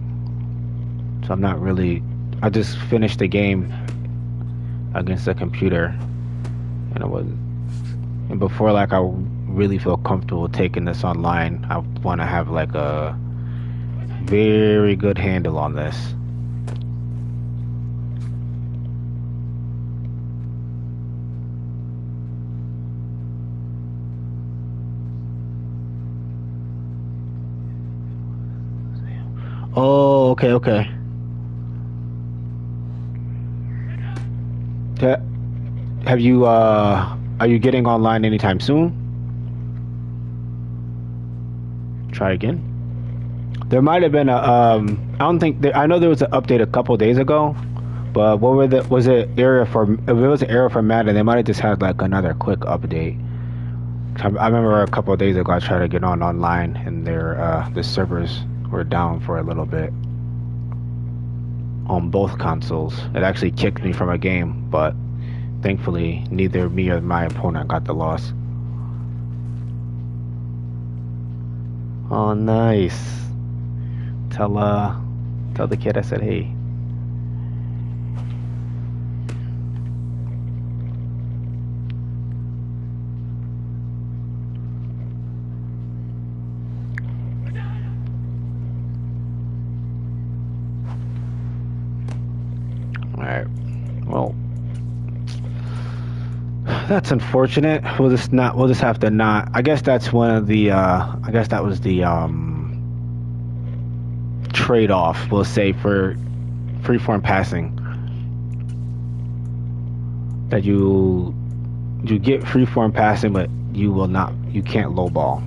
So I'm not really, I just finished the game against the computer. And before like I really feel comfortable taking this online, I want to have like a very good handle on this. Oh, okay. Have you are you getting online anytime soon? Try again. There might have been a I know there was an update a couple days ago, but was it error for, if it was an error for Madden, they might have just had like another quick update. I remember a couple of days ago I tried to get online and the servers were down for a little bit on both consoles. It actually kicked me from a game, but thankfully neither me or my opponent got the loss. Oh, nice. Tell the kid I said hey. Alright. Well, that's unfortunate. We'll just have to not. I guess that's one of the I guess that was the trade-off, we'll say, for freeform passing, that you get freeform passing, but you can't lowball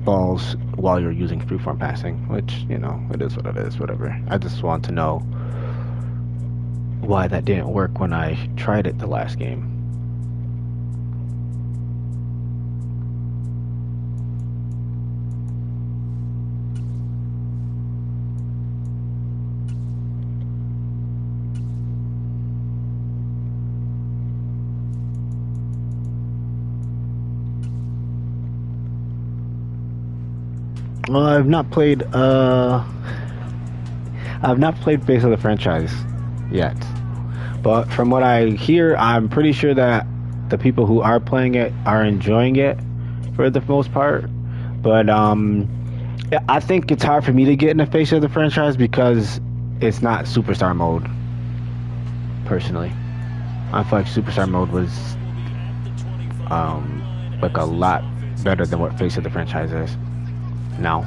balls while you're using freeform passing, which, it is what it is, whatever. I just want to know why that didn't work when I tried it the last game. Well, I've not played Face of the franchise yet. But from what I hear, I'm pretty sure that the people who are playing it are enjoying it for the most part. But yeah, I think it's hard for me to get in the Face of the franchise because it's not Superstar mode. Personally, I feel like Superstar mode was like a lot better than what Face of the franchise is now.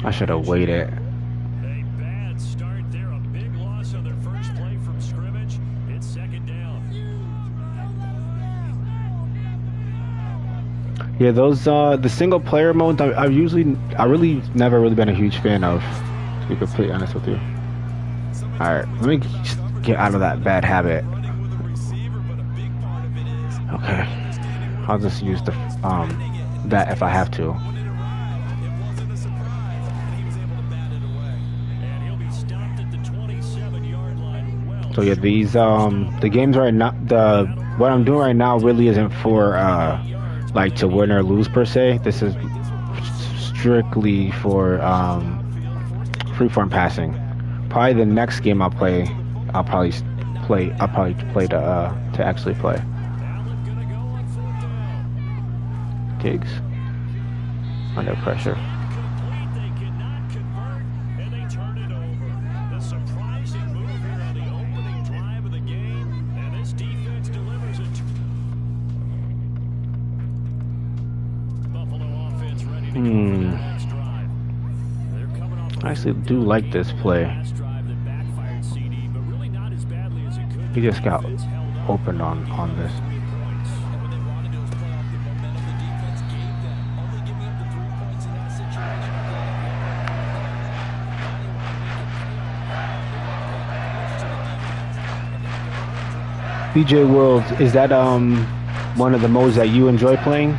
I should have waited. A bad start there, a big loss on their first play from scrimmage. It's second down. Yeah, those the single player modes I really never really been a huge fan of, to be completely honest with you. Alright, let me just get out of that bad habit. Okay. I'll just use the that if I have to. And he'll be stopped at the 27-yard line. Well, So yeah, these the games right now, what I'm doing right now really isn't for like to win or lose per se. This is strictly for freeform passing. Probably the next game I'll play, I'll probably play to actually play. Allen gonna go on fourth down. Gigs under pressure. Complete, they cannot convert, and they turn it over. The surprising move here on the opening drive of the game, and this defense delivers it. Buffalo offense ready to go for their next drive. They're coming off I actually do like this play. last drive that backfired CD, but really not as badly as it could. He just got Defense held on opened on this. 3 points. And what they wanted to do was play off the momentum the defense gave them. Only giving up the 3 points in that situation. DJ World, is that one of the modes that you enjoy playing?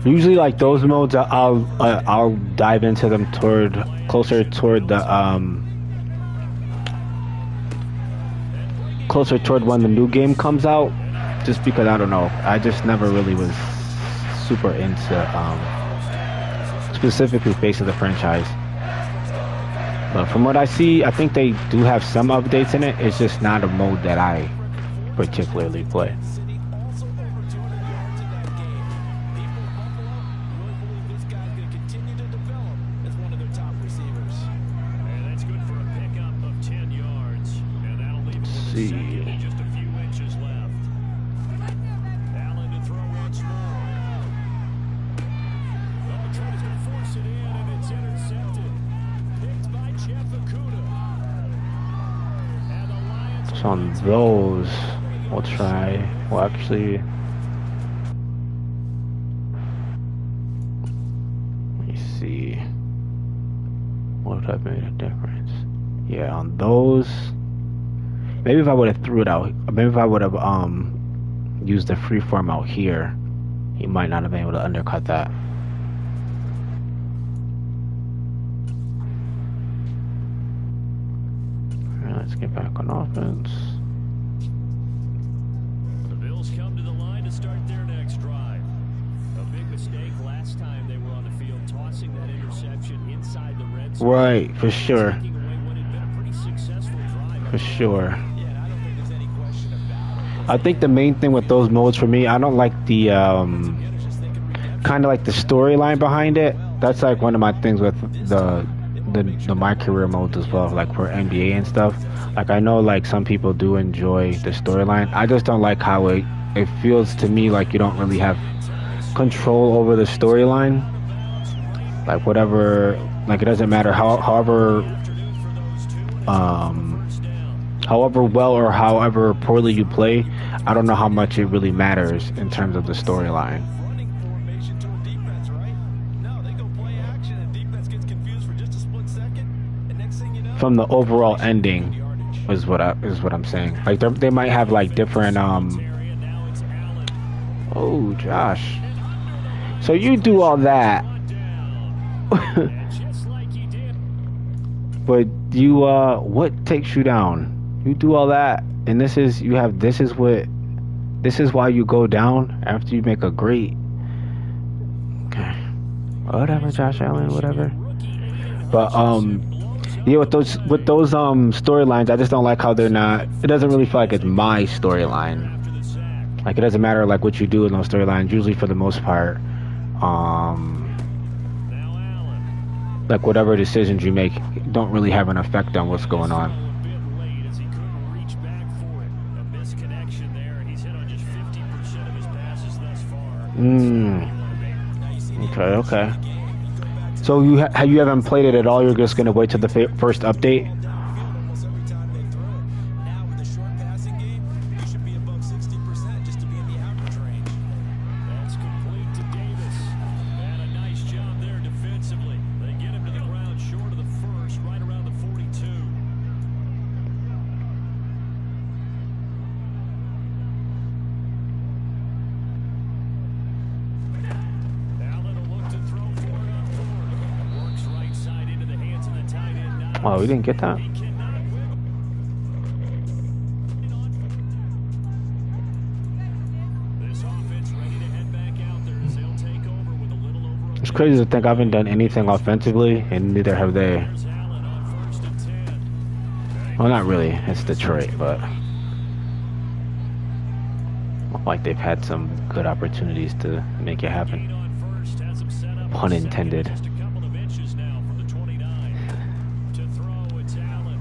Usually like those modes, I'll dive into them closer toward when the new game comes out, just because I don't know, I just never really was super into specifically Face of the franchise. But from what I see, I think they do have some updates in it. It's just not a mode that I particularly play. City also over 200 yards in that game. People in Buffalo really believe this guy's going to continue to develop as one of their top receivers. And that's good for a pickup of 10 yards. And that'll leave them with a See. second and just a few inches left. Allen to throw once more. Oh, Troy's going to force it in, and it's intercepted. Picked by Jeff Okuda. And the Lions So on those, we'll try. Well, actually, let me see. What would have made a difference? Yeah, on those, maybe if I would have threw it out, maybe if I would have used the freeform out here, he might not have been able to undercut that. Alright, let's get back on offense. The Bills come to the line to start their next drive. A big mistake last time they were on the field, tossing that interception inside the red zone. Right, for sure. Taking away what had been a pretty successful drive. For sure. Yeah, and I don't think there's any question about it. I think the main thing with those modes for me, I don't like the kind of like the storyline behind it. That's like one of my things with the my career modes as well, like for NBA and stuff. Like I know like some people do enjoy the storyline. I just don't like how it feels to me like you don't really have control over the storyline. Like whatever, like it doesn't matter however well or however poorly you play, I don't know how much it really matters in terms of the storyline. Running formation to a defense, right? No, they from the overall ending is what I'm saying. Like they might have like different Oh, Josh. So you do all that, but you what takes you down? You do all that, and this is why you go down after you make a great. Okay, whatever, Josh Allen, whatever. But yeah, with those storylines, I just don't like how they're not. It doesn't really feel like it's my storyline. Like it doesn't matter like what you do in those storylines. Usually, for the most part, like whatever decisions you make don't really have an effect on what's going on. Okay. So you haven't played it at all? You're just gonna wait till the first update? Almost every time they throw it. Now with the short passing game, you should be above 60% just to be in the average range. That's complete to Davis. And a nice job there defensively. They get him to the ground short of the first, right around the 42. Allen will look to throw for it on fourth. Works right side into the hands of the tight end. Oh, we didn't get that. He cannot win. This offense ready to head back out there as they'll take over with a little over a It's crazy to think I haven't done anything offensively, and neither have they. There's Allen on 1st and 10. Well, not really. It's Detroit, but like they've had some good opportunities to make it happen. On first, has him set up Pun intended. just a couple of inches now from the 29. To throw, it's Allen.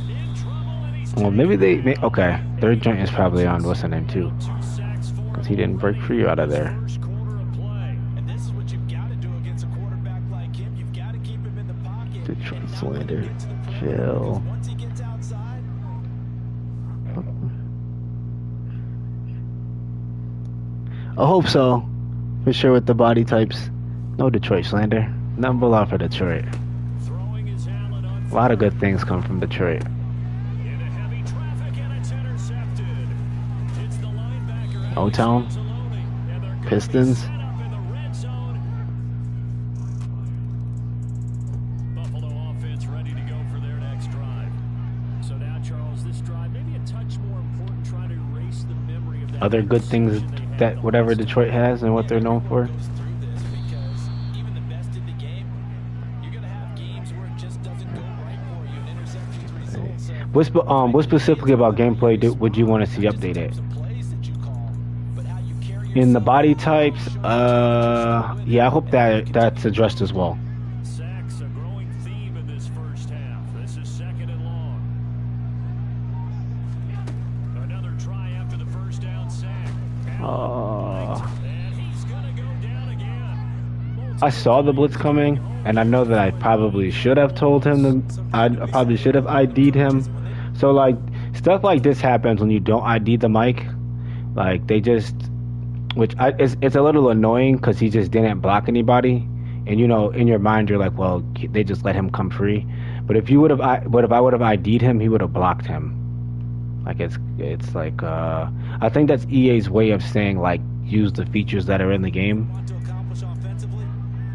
In trouble, and he's Well, maybe okay. Their joint is probably on what's the name too, 2 sacks for because he didn't break free out of there. first quarter of play. And this is what you've got to do against a quarterback like him. You've got to keep him in the pocket. Detroit and not let him slander. get to the point, Chill. because once he gets outside, I hope so. For sure with the body types. No Detroit slander. Nothing but love for Detroit. Throwing is Allen on A lot of good things come from Detroit. into heavy traffic, and it's intercepted. It's the linebacker. O-Town. Anzalone, and they're gonna Pistons. set up in the red zone. Buffalo offense ready to go for their next drive. So now, Charles, this drive maybe a touch more important, trying to erase the memory of that. Other good things that whatever Detroit has and what they're known for. goes through this because even the best in the game, you're going to have games where it just doesn't go right for you and interceptions result. So What specifically about gameplay would you want to see updated? the plays that you call, but how you carry In the yourself body types, yeah, I hope that's addressed as well. Sacks, a growing theme in this first half. This is 2nd and long. Another try after the first down sack. And he's gonna go down again. I saw the blitz coming, and I know that I probably should have told him I probably should have ID'd him. So like stuff like this happens when you don't ID the mic. Like they just, it's a little annoying because he just didn't block anybody, and you know in your mind you're like, well, they just let him come free. But if I would have ID'd him, he would have blocked him. Like it's like I think that's EA's way of saying like use the features that are in the game. want to accomplish offensively,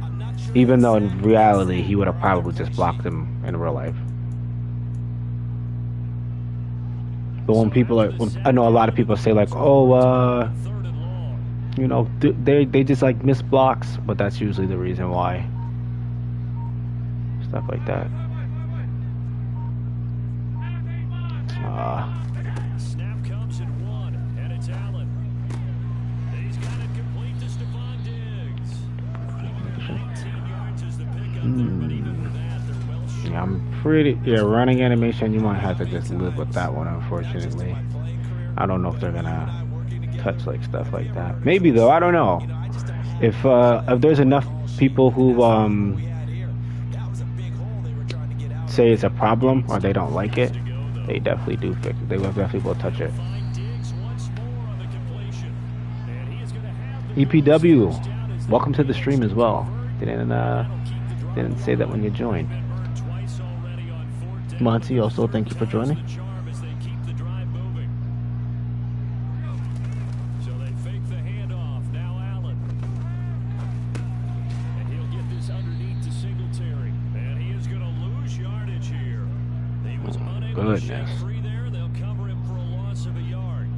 I'm not sure Even though in reality he would have probably just blocked them in real life. But when I know a lot of people say like, oh, 3rd and long. you know, they just like miss blocks, but that's usually the reason why. Stuff like that. Snap comes at 1, and it's Allen. He's got it complete to Stephon Diggs. 19 yards is the pickup there, but even with that, they're well short. Yeah, running animation, you might have to just live with that one, unfortunately. I don't know if they're gonna touch like stuff like that. Maybe though, I don't know. If there's enough people who say it's a problem or they don't like it, they definitely do fix it. They will definitely will touch it. Find Diggs once more on the completion. And he is gonna have the EPW, welcome to the stream as well. Didn't say that when you joined. Monty, also thank you for joining. The charm as they keep the drive moving. So they fake the handoff. Now Allen. And he'll get this underneath to Singletary. And he is going to lose yardage here. He was unable to shake free there. They'll cover him for a loss of a yard.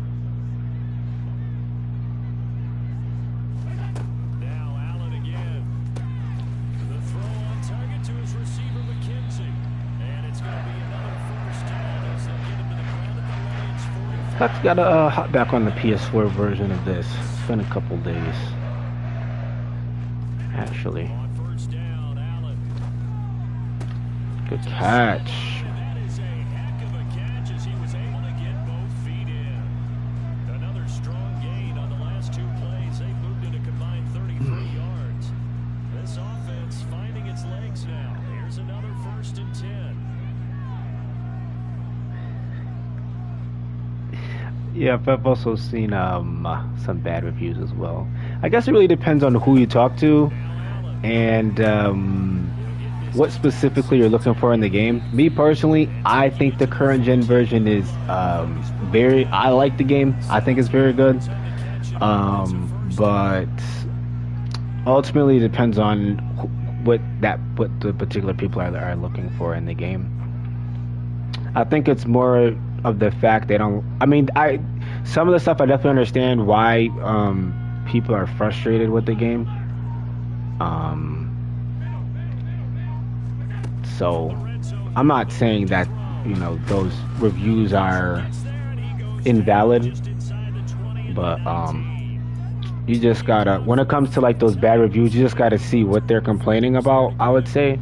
Now Allen again. The throw on target to his receiver, McKenzie. And it's going to be another first down as they'll get him to the ground at the Lions 45. I've got to hop back on the PS4 version of this. It's been a couple days. Actually. On first down, Allen. Good catch. And that is a heck of a catch as he was able to get both feet in. Another strong gain on the last two plays. They moved it a combined 33 yards. This offense finding its legs now. Here's another 1st and 10. Yeah, I've also seen some bad reviews as well. I guess it really depends on who you talk to and what specifically you're looking for in the game. Me personally, I think the current gen version is I like the game. I think it's very good. But ultimately it depends on what the particular people are looking for in the game. I think it's more of the fact they don't. I mean, some of the stuff I definitely understand why people are frustrated with the game. So I'm not saying that those reviews are invalid, but you just gotta, when it comes to like those bad reviews, you just gotta see what they're complaining about, I would say,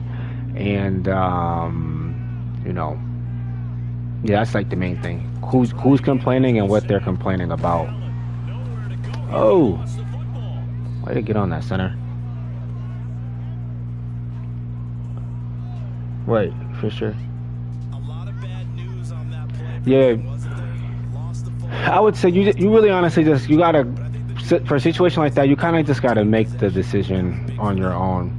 and yeah, that's like the main thing. Who's complaining and what they're complaining about. Oh, why did it get on that center? Right, Fisher. A lot of bad news on that play. Yeah, Lost the football. I would say you really honestly you gotta, for a situation like that, you kind of just gotta make the decision on your own.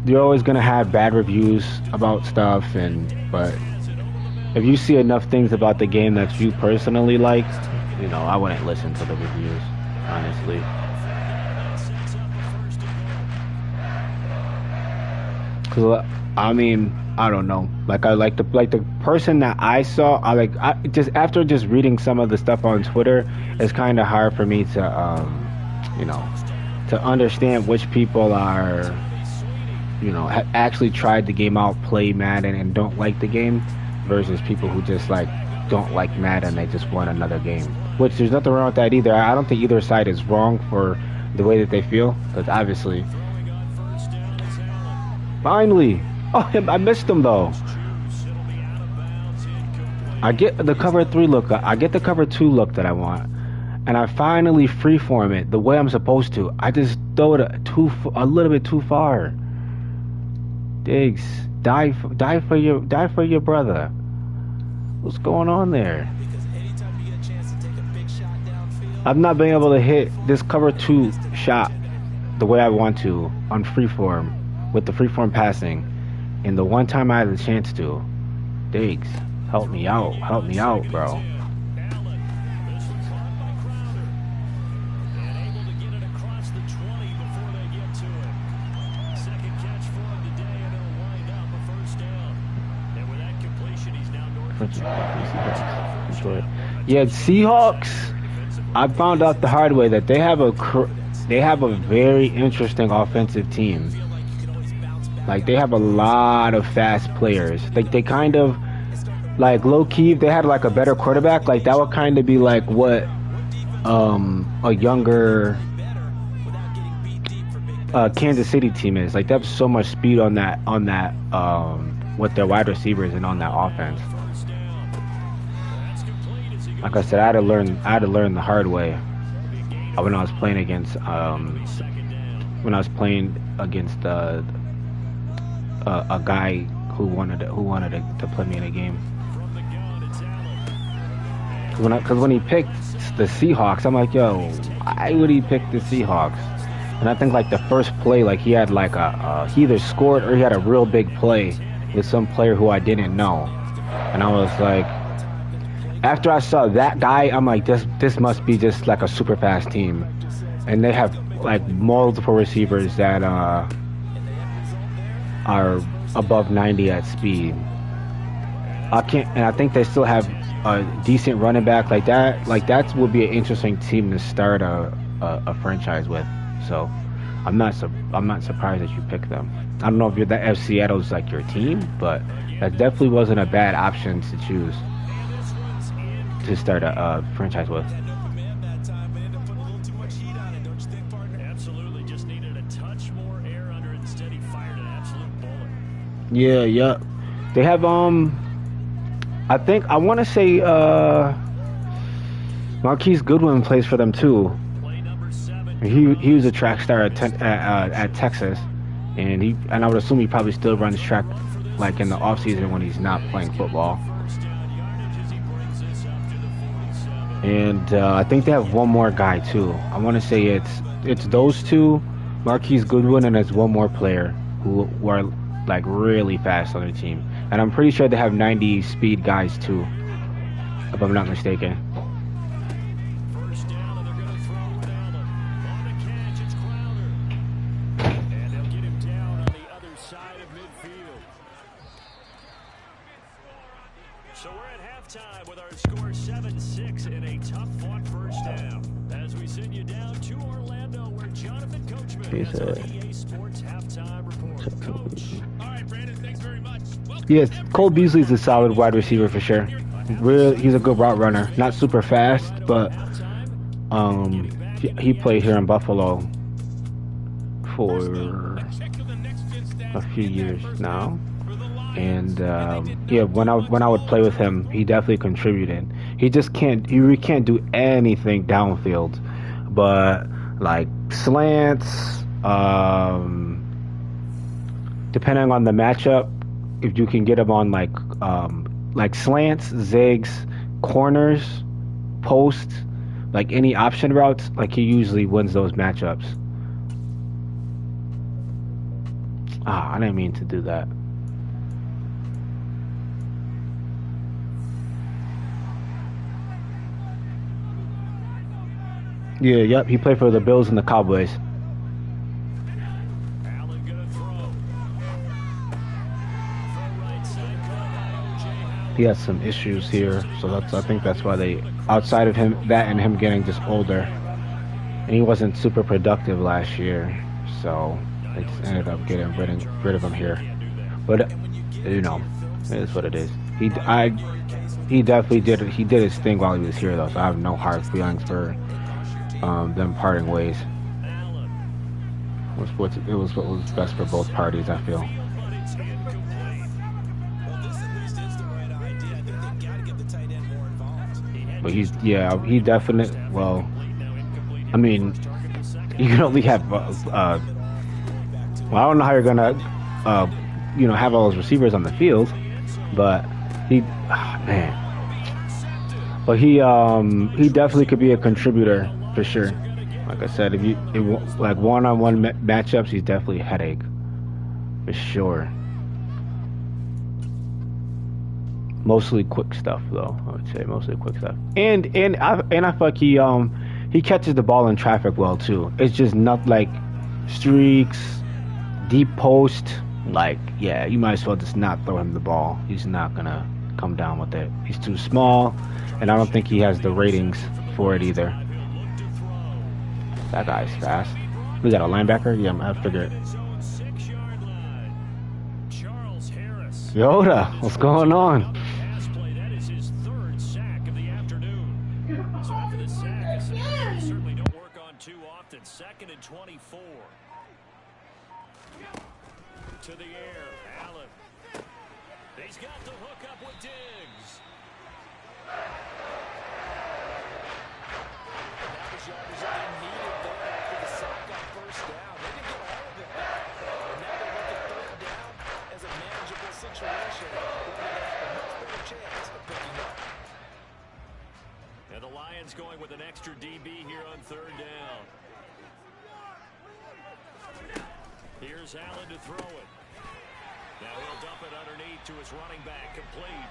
You're always gonna have bad reviews about stuff, but if you see enough things about the game that you personally like, I wouldn't listen to the reviews, honestly. Cause I mean, I don't know. Like the person that I saw, just after just reading some of the stuff on Twitter, it's kind of hard for me to to understand which people are have actually tried the game out, play Madden, and don't like the game, versus people who just don't like Madden, they just want another game. Which there's nothing wrong with that either. I don't think either side is wrong for the way that they feel, because obviously. Finally! Oh, I missed him though. I get the cover 3 look. I get the cover 2 look that I want, and I finally freeform it the way I'm supposed to. I just throw it a little bit too far. Diggs, die for your brother. What's going on there? Because anytime you get a chance to take a big shot downfield, I've not been able to hit this cover 2 shot the way I want to on freeform with the freeform passing, and the one time I had the chance to. Diggs, help me out, bro. Yeah, Seahawks. I found out the hard way that they have a very interesting offensive team. Like, they have a lot of fast players. Like, they kind of, like, low key, if they had like a better quarterback, like that would kind of be like what a younger Kansas City team is. Like, they have so much speed on that with their wide receivers and on that offense. Like I said, I had to learn the hard way when I was playing against a guy who wanted to play me in a game. Because when he picked the Seahawks, I'm like, yo, why would he pick the Seahawks? And I think like the first play, like he had like he either scored or he had a real big play, with some player who I didn't know, and I was like, after I saw that guy, I'm like, this must be just like a super fast team, and they have like multiple receivers that are above 90 at speed. I think they still have a decent running back like that. Like that would be an interesting team to start a franchise with. So I'm not surprised that you picked them. I don't know if if Seattle's like your team, but that definitely wasn't a bad option to choose to start a franchise with. Absolutely, just needed a touch more air under it. Instead, he fired an absolute bullet. Yeah, yeah. They have I think I want to say Marquise Goodwin plays for them too. Play number 7. He was a track star at Texas, and I would assume he probably still runs track like in the off season when he's not playing football. First down yardage as he brings this up to the 47. And I think they have one more guy too. I want to say it's those two, Marquise Goodwin, and there's one more player who are like really fast on their team. And I'm pretty sure they have 90 speed guys too, if I'm not mistaken. First down, and they're going to throw with Allen. On the catch, it's Crowder. And they'll get him down on the other side of midfield. So we're at halftime with our score 7-6 in a tough-fought first down. As we send you down to Orlando, where Jonathan Coachman has our EA Sports halftime report. Coach. All right, Brandon, thanks very much. Yes, Cole Beasley's a solid wide receiver for sure. He's a good route runner. Not super fast, but he played here in Buffalo for a few years now. And yeah, when I would play with him, he definitely contributed. He really can't do anything downfield, but like slants, depending on the matchup, if you can get him on like slants, zigs, corners, posts, like any option routes, like he usually wins those matchups. I didn't mean to do that. Yeah, yep, he played for the Bills and the Cowboys. Allen gonna throw. Right side caught by O.J. Howard. He has some issues here, so I think that's why they, outside of him, that and him getting just older, and he wasn't super productive last year, so they just ended up getting rid of him here. But you know, it is what it is. He definitely did it. He did his thing while he was here, though, so I have no hard feelings for them parting ways. It was what was best for both parties, I feel. Well, this at least is the right idea. I think they got to get the tight end more involved. But he definitely, well, I mean, you can only have, well, I don't know how you're gonna, have all those receivers on the field, but he definitely could be a contributor for sure. Like I said, like one-on-one matchups, he's definitely a headache for sure. Mostly quick stuff, though. I would say mostly quick stuff, and I feel like he catches the ball in traffic well too. It's just not like streaks, deep post. Like, yeah, you might as well just not throw him the ball. He's not gonna come down with it. He's too small, and I don't think he has the ratings for it either. That guy's fast. We got a linebacker? Yeah, I figured. Yoda, what's going on? That is his third sack of the afternoon. So after the sack, you certainly don't work on too often. 2nd and 24. To the air, Allen. He's got the hook up with Diggs. That was yardage that they needed there after the sack on first down. They didn't get all of it back. And now they look at third down as a manageable situation where they have a much better chance of picking up. And the Lions going with an extra DB here on third down. Here's Allen to throw it. Now he'll dump it underneath to his running back, complete.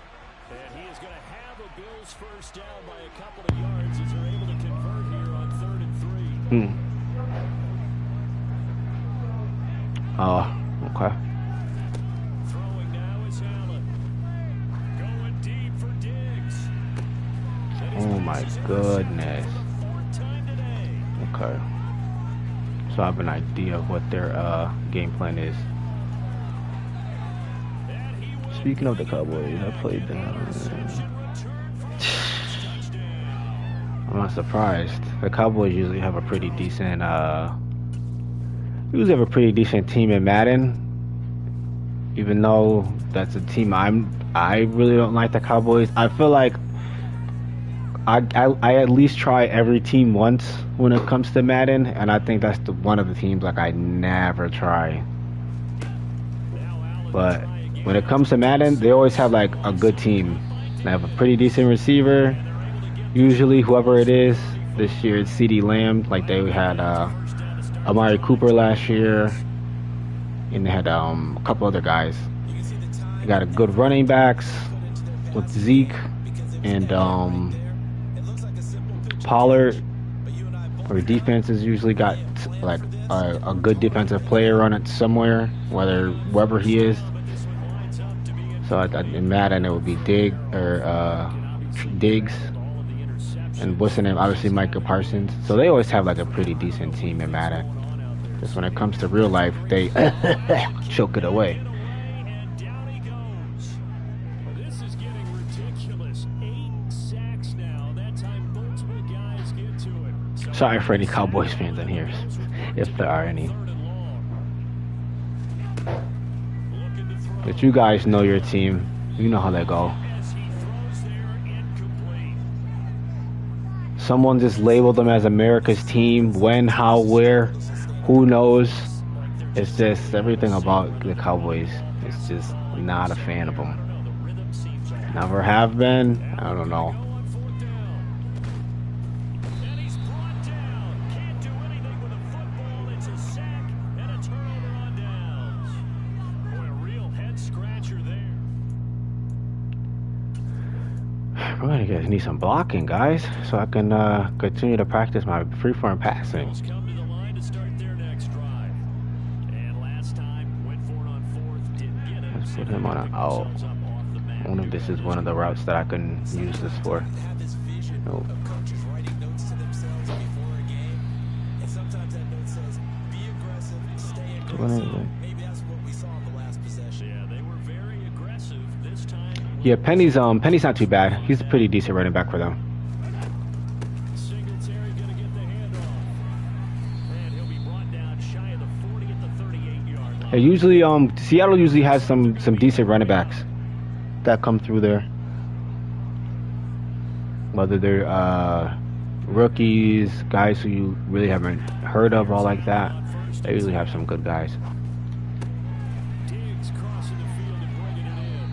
And he is going to have a Bills first down by a couple of yards as they're able to convert here on 3rd and 3. Oh, okay. Throwing now is Allen. Going deep for Diggs. Oh my goodness. Fourth time today. Okay. So I have an idea of what their game plan is. Speaking of the Cowboys, I played them. I'm not surprised. The Cowboys usually have a pretty decent team in Madden. Even though that's a team I really don't like the Cowboys. I feel like I at least try every team once when it comes to Madden, and I think that's one of the teams like I never try. But when it comes to Madden, they always have like a good team. They have a pretty decent receiver. Usually, whoever it is, this year it's CD Lamb. Like they had Amari Cooper last year, and they had a couple other guys. They got a good running backs with Zeke and Pollard. Or defense has usually got like a good defensive player on it somewhere, wherever he is. So in Madden it would be Diggs, and what's the name? Obviously Micah Parsons. So they always have like a pretty decent team in Madden. Just when it comes to real life, they choke it away. And down he goes. This is getting ridiculous. 8 sacks now. That time multiple guys get to it. Sorry for any Cowboys fans in here, if there are any. But you guys know your team. You know how they go. Someone just labeled them as America's team. When, how, where, who knows? It's just everything about the Cowboys. It's just not a fan of them. Never have been. I don't know. We're gonna need some blocking, guys, so I can continue to practice my freeform passing. Let's put him on an out. I wonder if this is one of the routes that I can use this for. Nope. Yeah, Penny's not too bad. He's a pretty decent running back for them. Singletary gonna get the handoff. And he'll be brought down shy of the 40 at the 38-yard line. Yeah, usually Seattle usually has some decent running backs that come through there. Whether they're rookies, guys who you really haven't heard of, all like that. They usually have some good guys. Diggs crossing the field and bringing it in.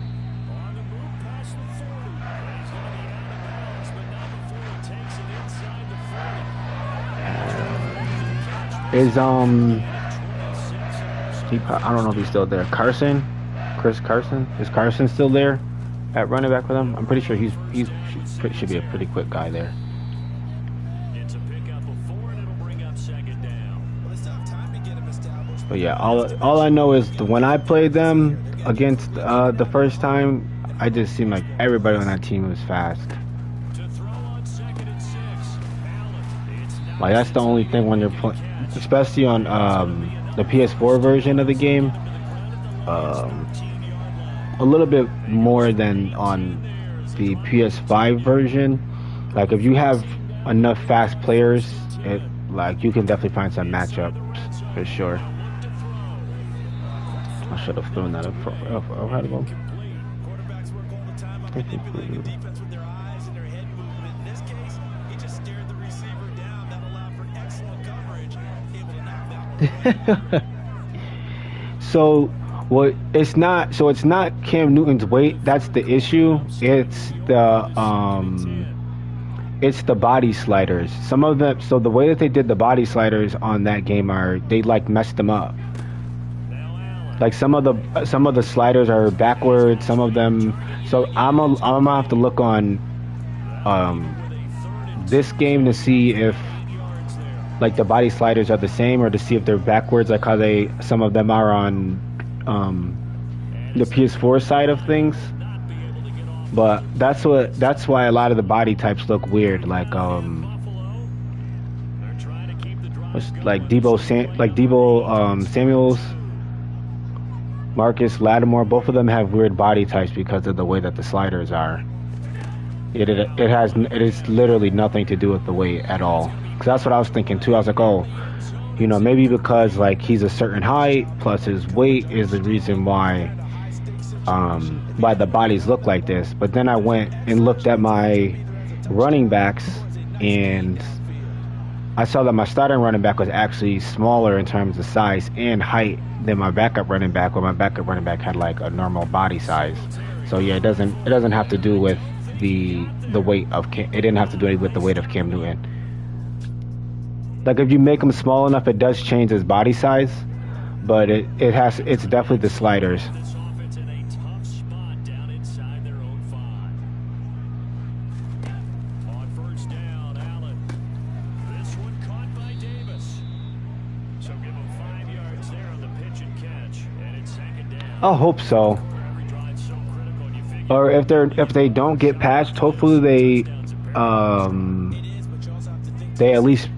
On the move past the 40. He's going to be out of bounds, but not before he takes it inside the 40. I don't know if he's still there. Chris Carson? Is Carson still there at running back for them? I'm pretty sure he should be a pretty quick guy there. It's a pickup of 4, and it'll bring up second down. But yeah, all I know is when I played them against the first time, I just seemed like everybody on that team was fast. To throw on 2nd and 6. Allen. Like that's the only thing when you're playing, especially on the PS4 version of the game. A little bit more than on the PS5 version. Like if you have enough fast players, like you can definitely find some matchups for sure. I should have thrown that up ahead of him. Quarterbacks work all the time on manipulating the defense with their eyes and their head movement. In this case, he just stared the receiver down. That allowed for excellent coverage. Able to knock that one. So it's not Cam Newton's weight that's the issue. It's the body sliders. Some of them, so the way that they did the body sliders on that game they like messed them up. Like some of the sliders are backwards, some of them. So I'm gonna have to look on um this game to see if like the body sliders are the same, or to see if they're backwards, like how they some of them are on the PS4 side of things. But that's why a lot of the body types look weird. Like Debo Samuels, Marcus Lattimore, both of them have weird body types because of the way that the sliders are. It is literally nothing to do with the weight at all. Because that's what I was thinking too. I was like, oh, maybe because like he's a certain height plus his weight is the reason why the bodies look like this. But then I went and looked at my running backs, and I saw that my starting running back was actually smaller in terms of size and height than my backup running back, where my backup running back had like a normal body size. So yeah, it doesn't have to do with the weight of Cam. It didn't have to do it with the weight of Cam Newton. Like if you make him small enough, it does change his body size, but it's definitely the sliders. This offense in a tough spot down inside their own 5. On first down, Allen. This one caught by Davis. So give him 5 yards there on the pitch and catch. And it's second down. I hope so. Every drive so critical, and you figure Or if they don't get patched, hopefully they at least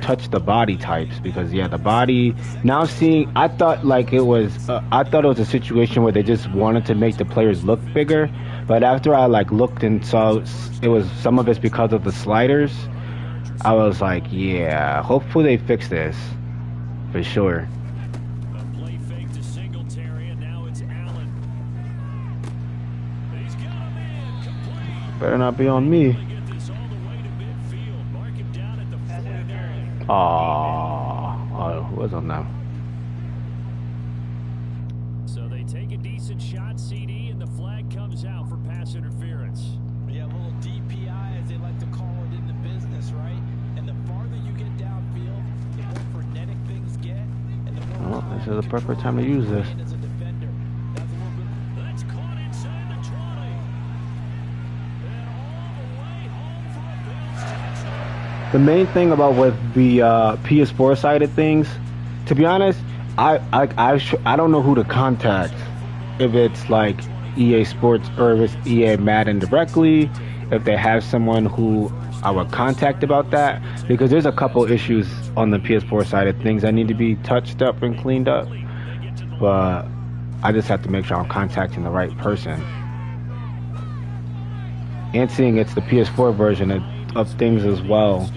touch the body types, because yeah, the body now seeing I thought it was a situation where they just wanted to make the players look bigger, but after I looked and saw it was some of it's because of the sliders, I was like, yeah, hopefully they fix this for sure. a play fake to Singletary, and now it's Allen. He's got a man complete. Better not be on me. Get this all the way to midfield. Mark him down at the 49. Oh, who was on that? So they take a decent shot, CD, and the flag comes out for pass interference. Yeah, a little DPI, as they like to call it in the business, right? And the farther you get downfield, the more frenetic things get, and the more Well, this is the perfect time to use this. as a defender. That's a little bit. That's caught inside the 20. And all the way home for a Bills touchdown. The main thing about with the PS4 side of things, to be honest, I don't know who to contact. If it's like EA Sports or if it's EA Madden directly, if they have someone who I would contact about that, because there's a couple issues on the PS4 side of things that need to be touched up and cleaned up. But I just have to make sure I'm contacting the right person. And seeing it's the PS4 version of things as well.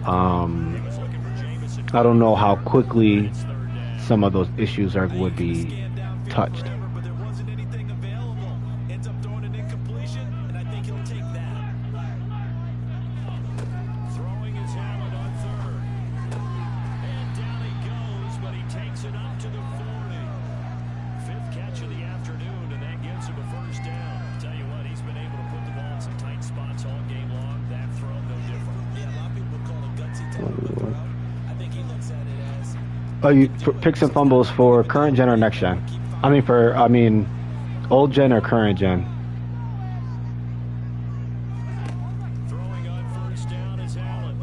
I don't know how quickly some of those issues would be touched. But there wasn't anything available. Ends up throwing an incompletion, and I think he'll take that. Throwing his Allen on third. And down he goes, but he takes it up to the 40. 5th catch of the afternoon, and that gives him a first down. Tell you what, he's been able to put the ball in some tight spots all game long. That throw, no different. Yeah, a lot of people call it gutsy type of a throw. I think he looks at it as Picks and fumbles for current gen or next gen? I mean, old gen or current gen? Throwing on first down is Allen.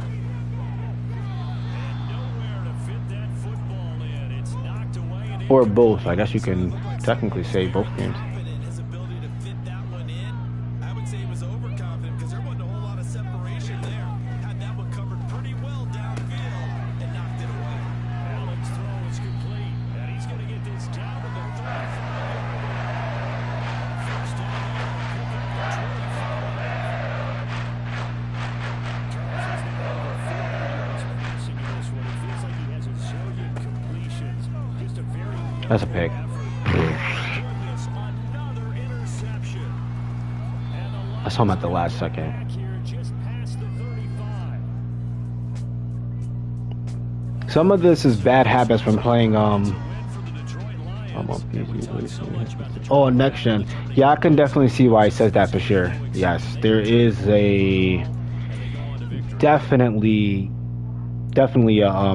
And nowhere to fit that football in. It's knocked away. And Or both. I guess you can technically say both games. confident his ability to fit that one in. I would say he was overconfident because there wasn't a whole lot of separation there. Had that one covered pretty well downfield and knocked it away. Allen's throw is complete. And he's going to get this down to the 35. First down, pick up the 25. Charles is now over 4 yards passing in this one. It feels like he has a zillion completions. Just a very That's a pick. another interception. And the I saw him at the last second. back here just past the 35. Some of this is bad habits from playing Win for the Detroit Lions. I'm on PC, Talk so much about the oh, next gen. Yeah, I can definitely see why he says that for sure. Yes, there is a definitely a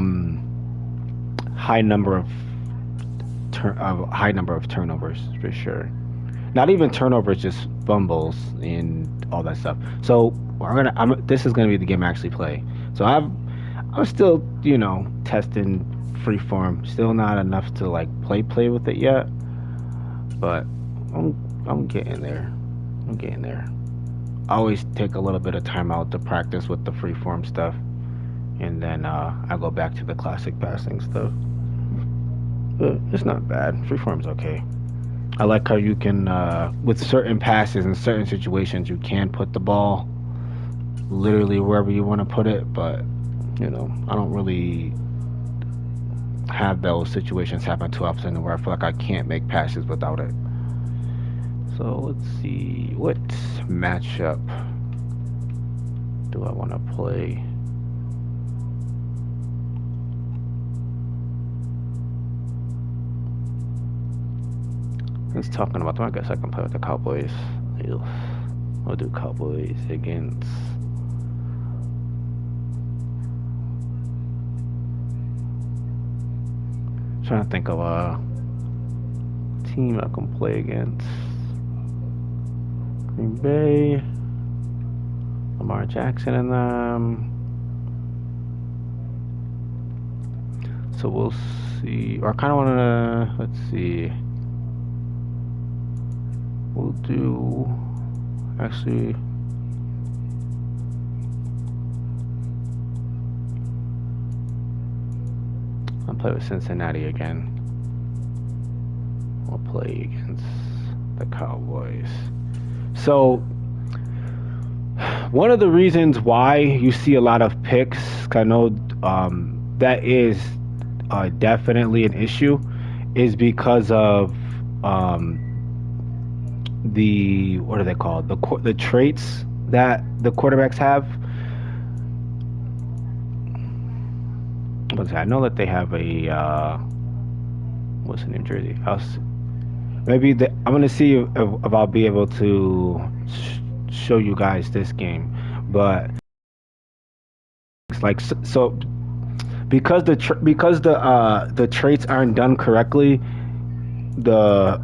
high number of a high number of turnovers for sure. Not even turnovers, just fumbles and all that stuff. So this is gonna be the game I actually play. So I'm still, testing Freeform. Still not enough to like play with it yet, but I'm getting there. I'm getting there. I always take a little bit of time out to practice with the Freeform stuff, and then I go back to the classic passing stuff. But it's not bad. Freeform's okay. I like how you can, with certain passes in certain situations, you can put the ball literally wherever you want to put it, but, I don't really have those situations happen too often where I feel like I can't make passes without it. So let's see, what matchup do I want to play? It's talking about them. I guess I can play with the Cowboys. We'll do Cowboys against. Trying to think of a team I can play against. Green Bay, Lamar Jackson and them. So we'll see. Or I kind of want to. Let's see. We'll do, actually, I'll play with Cincinnati again. We'll play against the Cowboys. So, one of the reasons why you see a lot of picks, I know that is definitely an issue, is because of what are they called? The traits that the quarterbacks have. I know that they have a what's the name jersey? I'm gonna see if I'll be able to show you guys this game, but it's like so because the traits aren't done correctly, the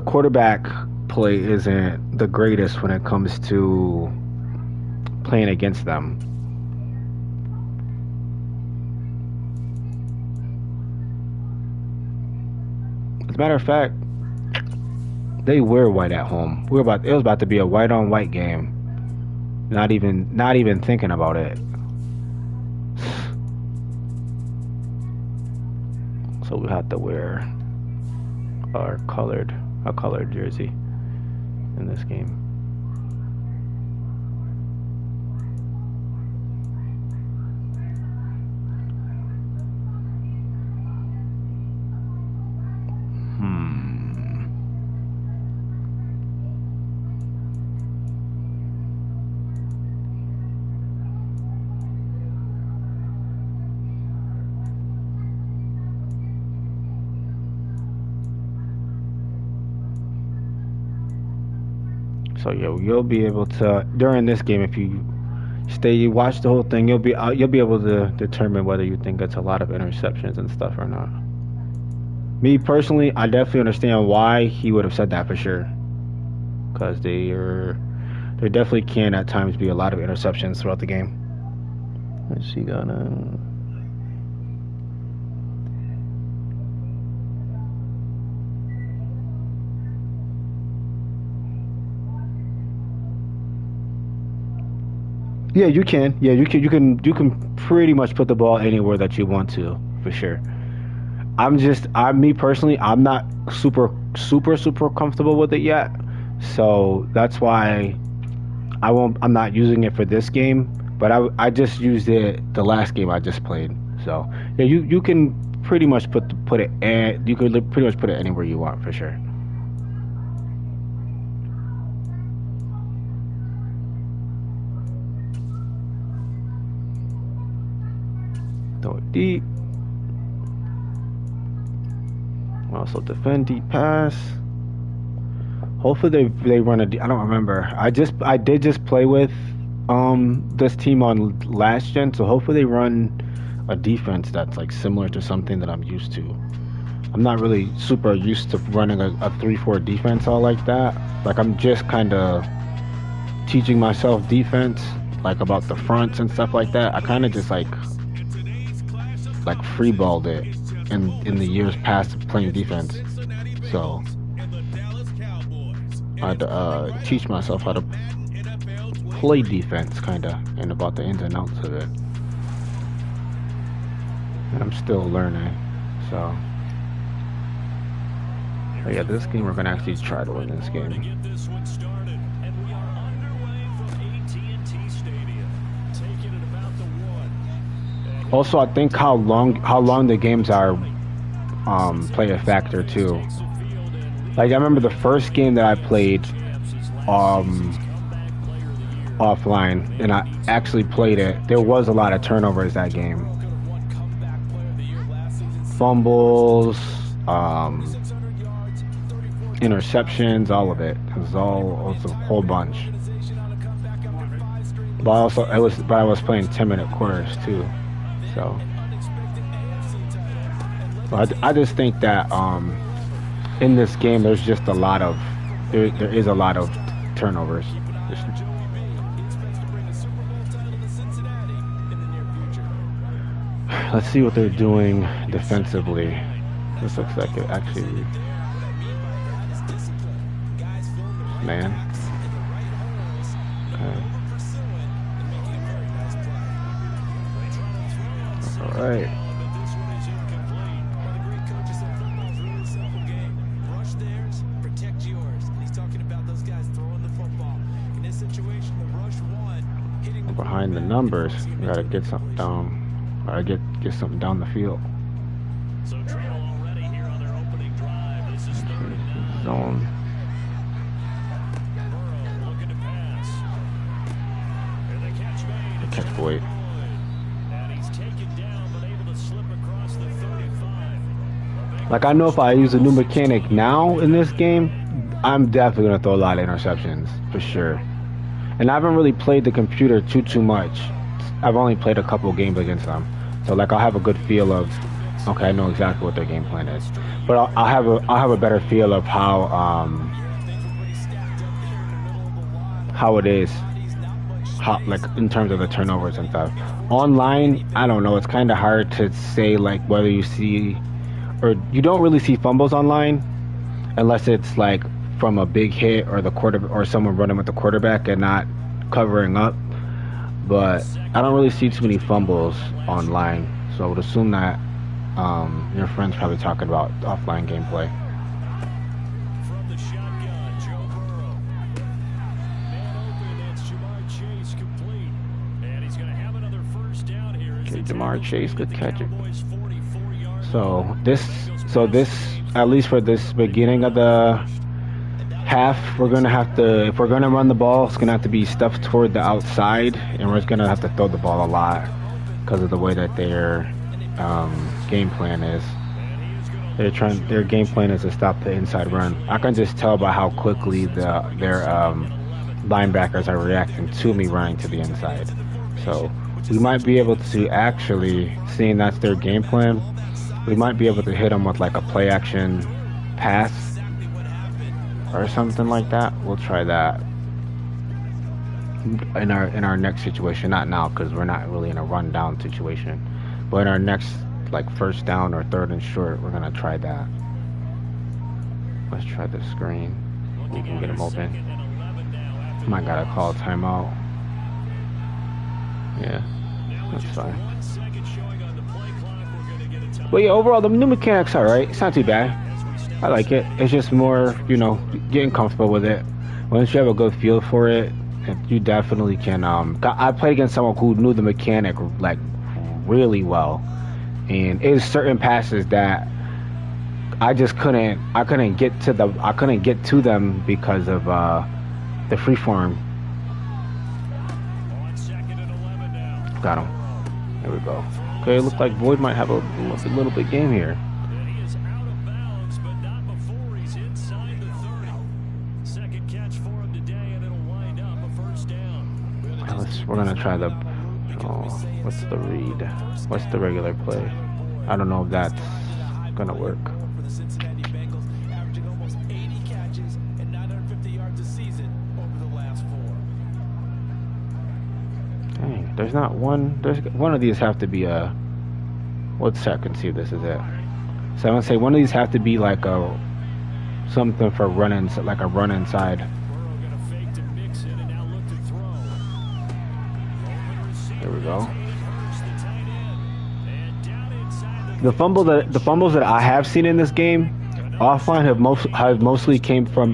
quarterback play isn't the greatest when it comes to playing against them. As a matter of fact, they were white at home. It was about to be a white on white game. Not even thinking about it. So we have to wear a colored jersey in this game. So yeah, you'll be able to during this game, if you watch the whole thing, you'll be able to determine whether you think it's a lot of interceptions and stuff or not. Me personally, I definitely understand why he would have said that for sure, because there definitely can at times be a lot of interceptions throughout the game. Let's see, Yeah, you can. Yeah, you can pretty much put the ball anywhere that you want to, for sure. Me personally, I'm not super comfortable with it yet. So that's why I'm not using it for this game, but I just used it the last game I just played. So, yeah, you can pretty much put it anywhere you want, for sure. Throw it deep. Also defend deep pass. Hopefully they run I don't remember. I did just play with this team on last gen, so hopefully they run a defense that's like similar to something that I'm used to. I'm not really super used to running a 3-4 defense all like that. Like I'm just kind of teaching myself defense, like about the fronts and stuff like that. I kind of just like freeballed it in the years past of playing defense. So I had to teach myself how to play defense, kind of, and about the ins and outs of it. And I'm still learning. So, but yeah, this game we're gonna actually try to win this game. Get this one started, and we are underway from AT&T Stadium. Taking it about the one. Also, I think how long the games are play a factor too. Like I remember the first game that I played offline, and I actually played it. There was a lot of turnovers that game. Fumbles, interceptions, all of it. It was a whole bunch. But I was playing 10-minute quarters too. So I just think that in this game there is a lot of turnovers. Let's see what they're doing defensively. This looks like it actually, man. Okay. That's all right. Behind the numbers, we gotta get something down. Or get something down the field. So trail already here on their opening drive. This is Zone. Burrow looking to pass. And the catch made. Catch Boyd. And he's taken down, but able to slip across the 35. Like I know if I use a new mechanic now in this game, I'm definitely gonna throw a lot of interceptions for sure. And I haven't really played the computer too much. I've only played a couple games against them, so like I'll have a good feel of, okay, I know exactly what their game plan is. But I'll have a better feel of how it is, like in terms of the turnovers and stuff. Online, I don't know. It's kind of hard to say like whether you see, or you don't really see fumbles online, unless it's like from a big hit or the quarter or someone running with the quarterback and not covering up. But I don't really see too many fumbles online, so I would assume that your friend's probably talking about offline gameplay. From the shotgun, Joe Burrow. Man open, that's Jamar Chase complete. And he's going to have another first down here. Okay, Jamar Chase, good catch it. So this, at least for this beginning of the half, we're gonna have to, if we're gonna run the ball, it's gonna have to be stuffed toward the outside, and we're just gonna have to throw the ball a lot because of the way that their game plan is. Their game plan is to stop the inside run. I can just tell by how quickly their linebackers are reacting to me running to the inside. So we might be able to actually, seeing that's their game plan, we might be able to hit them with like a play action pass or something like that. We'll try that in our next situation. Not now, because we're not really in a run down situation, but in our next like first down or third and short, we're gonna try that. Let's try the screen. We can get him open. Might gotta call a timeout. Yeah, that's fine. But yeah, overall the new mechanics are alright. It's not too bad. I like it. It's just more, getting comfortable with it. Once you have a good feel for it, you definitely can. I played against someone who knew the mechanic like really well, and it's certain passes that I just couldn't. I couldn't get to them because of the freeform. Got him. There we go. Okay, it looks like Boyd might have a little bit game here. We're gonna try the. What's the read? What's the regular play? I don't know if that's gonna work. Cincinnati Bengals, averaging almost 80 catches and 950 yards a season over the last 4. Dang, there's not one. There's one of these have to be a. Let's check and see if this is it. So I'm gonna say one of these have to be like a something for running, like a run inside. Burrow gonna fake to mix it and now look to throw. There we go. Hurst, the tight end. And down inside The fumbles that I have seen in this game offline have mostly came from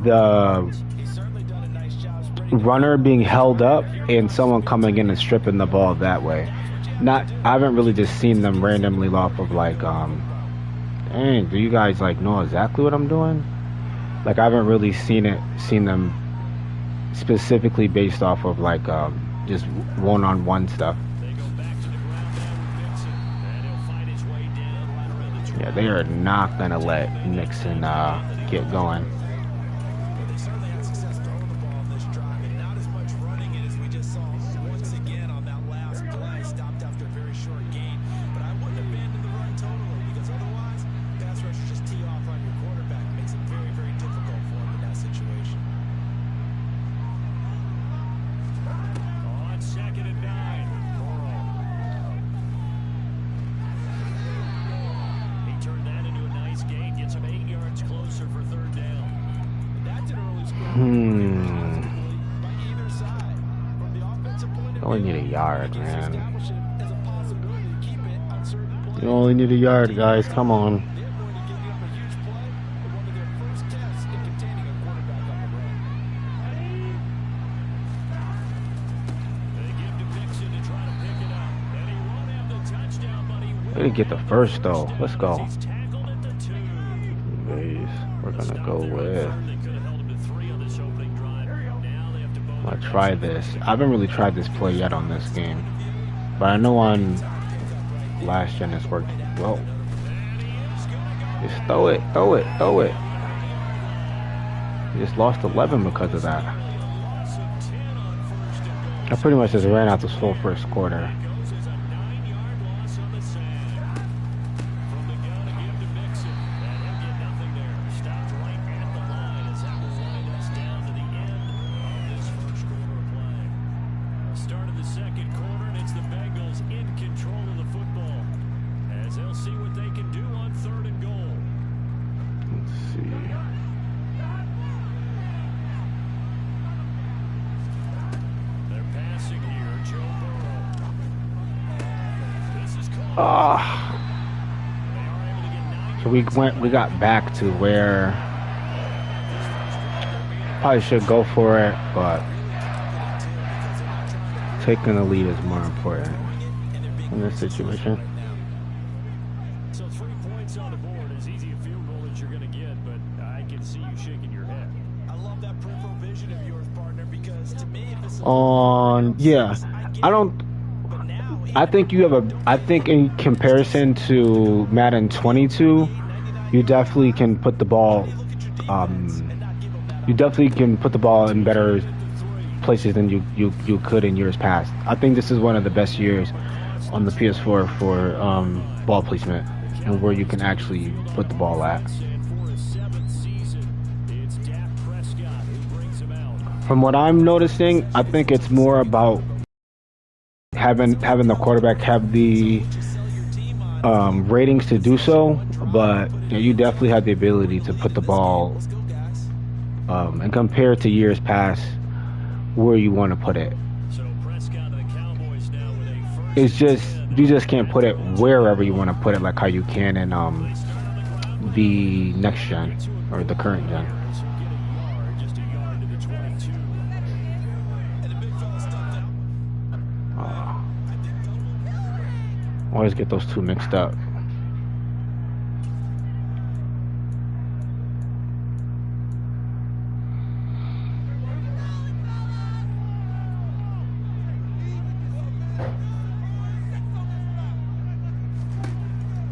the He's certainly done a nice job spreading runner being held up and someone coming in and stripping the ball that way. I haven't really just seen them randomly off of like dang, do you guys like know exactly what I'm doing? Like I haven't really seen them specifically based off of like just one-on-one stuff. They go back to the ground now with Mixon. And he'll fight his way down right around the 20. Yeah, they are not gonna let Nixon get going. But they certainly had success throwing the ball on this drive, and not as much running it as we just saw once again on that last play. Stopped after a very short gain. But I wouldn't abandon the run totally, because otherwise, pass rushers just tee off on your quarterback. It makes it very, very difficult for him in that situation. On 2nd and 9. Burrow. He turned that into a nice gain. Gets him 8 yards closer for 3rd down. That's an early score. By either side. From the offensive point of You only view, need a yard, just man. establish it as a possibility to keep it on certain plays. You only need a yard, guys. Come on. They're going to give you up a huge play in one of their first tests in containing a quarterback on the run. They give to Mixon to try to pick it up. And he won't have the touchdown, but he will. Way to get the first though. Let's go. He's tackled at the 2. Anyways, we're gonna go with. They could have held him to 3 on this opening drive. Now they have to both. I'm gonna try this. I haven't really tried this play yet on this game, but I know on last gen it's worked well. Just throw it. You just lost 11 because of that. I pretty much just ran out this full first quarter. Goes as a 9-yard loss on the sand. From the gun to give to Mixon. And he'll get nothing there. Stopped right at the line as that will wind us down to the end of this first quarter of play. Start of the second quarter, and it's the Bengals in control of the football. As they'll see what they can do on 3rd and goal. Let's see. They're passing here. Joe Burrow. This is called. They are able to get 9 So we got back to where probably should go for it, but taking the lead is more important in this situation. So 3 points on the board is easy a field goal that you're going to get, but I can see you shaking your head. I love that peripheral vision of yours, partner, because to me, if it's I think in comparison to Madden 22, you definitely can put the ball in better places than you could in years past. I think this is one of the best years on the PS4 for ball placement and where you can actually put the ball at. And for his 7th season, it's Dak Prescott who brings him out. From what I'm noticing, I think it's more about having the quarterback have the ratings to do so, but you definitely have the ability to put the ball and compare to years past where you want to put it. So Prescott and the Cowboys now with a first. It's just you just can't put it wherever you want to put it, like how you can in the next gen or the current gen. So get a yard, just a yard to the 22. And the big fella stumped out. Always get those two mixed up.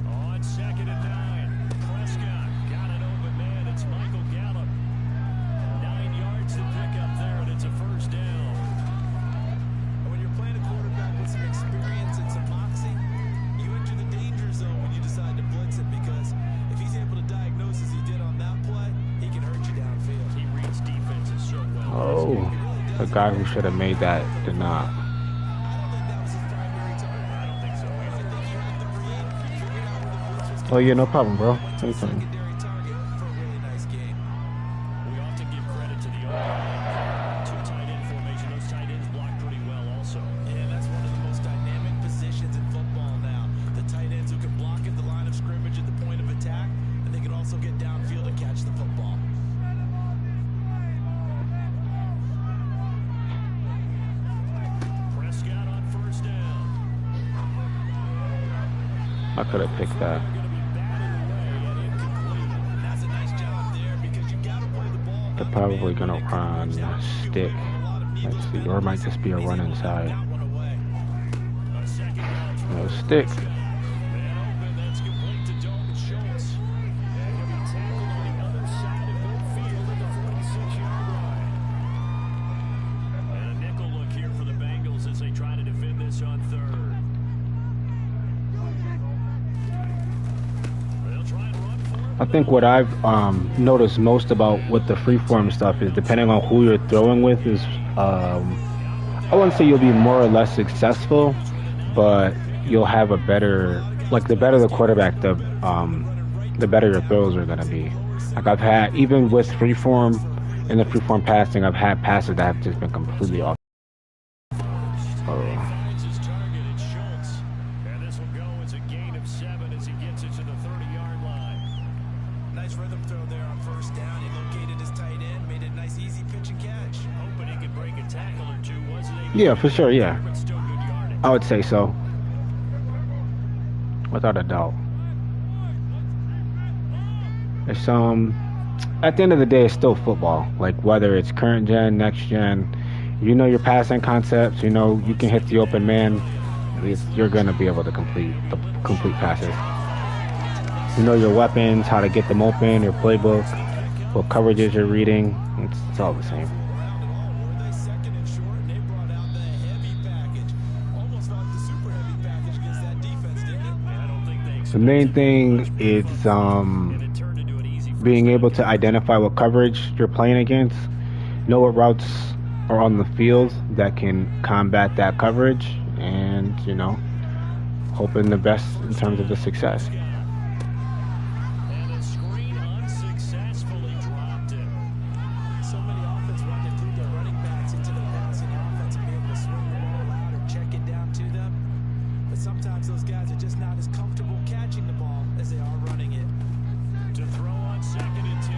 On 2nd and 9, Prescott got an open man. It's Michael Gallup. 9 yards to pick up there, and it's a first down. And when you're playing a quarterback with some experience and some moxie, you enter the danger zone Ooh, the guy who should have made that did not. I don't think that was his primary target. I don't think so I either. think he read the read, figured out where the blitz was Oh yeah, coming no from, problem, bro. went to a Anytime. secondary target for a really nice game. We often give credit to the O-line. Two tight end formation. Those tight ends block pretty well also. And that's one of the most dynamic positions in football now. The tight ends who can block at the line of scrimmage at the point of attack, and they can also get downfield and catch the football. Prescott on first down. I could have picked that. Going to be batted away and incomplete. And that's a nice job there because you got to play the ball. They're probably gonna run a stick. Let's see, or it might just be a run inside. A second down throw. No stick. Man open, that's complete to Dalton Schultz. And he'll be tackled on the other side of midfield at the 46-yard line. And a nickel look here for the Bengals as they try to defend this on third. They'll try and run for it. I think what I've noticed most about with the freeform stuff is depending on who you're throwing with is I wouldn't say you'll be more or less successful, but you'll have a better, like the better the quarterback, the better your throws are gonna be. Like I've had, even with freeform, in the freeform passing, I've had passes that have just been completely off. Finds his target at Schultz. And this will go as a gain of 7 as he gets it to the 30-yard line. Nice rhythm throw there on first down. He located his tight end, made a nice easy pitch and catch. Hoping he could break a tackle or two. Wasn't able Yeah, to for sure, yeah. but still good yardage. I would say so, without a doubt. It's at the end of the day, it's still football. Like whether it's current gen, next gen, you know your passing concepts. You know you can hit the open man. At least you're gonna be able to complete passes. You know your weapons, how to get them open, your playbook, what coverages you're reading. It's all the same. Around it all, were they second and short? And they brought out the heavy package, almost like the super heavy package against that defense, didn't it? I don't think they The main thing is and it turned into an easy first being able to identify what coverage you're playing against, know what routes are on the field that can combat that coverage, and hoping the best in terms of the success. And a screen unsuccessfully dropped it. So many offenses want to include their running backs into their passing offense and be able to swing the ball out or check it down to them. But sometimes those guys are just not as comfortable catching the ball as they are running it. To throw on second and 10.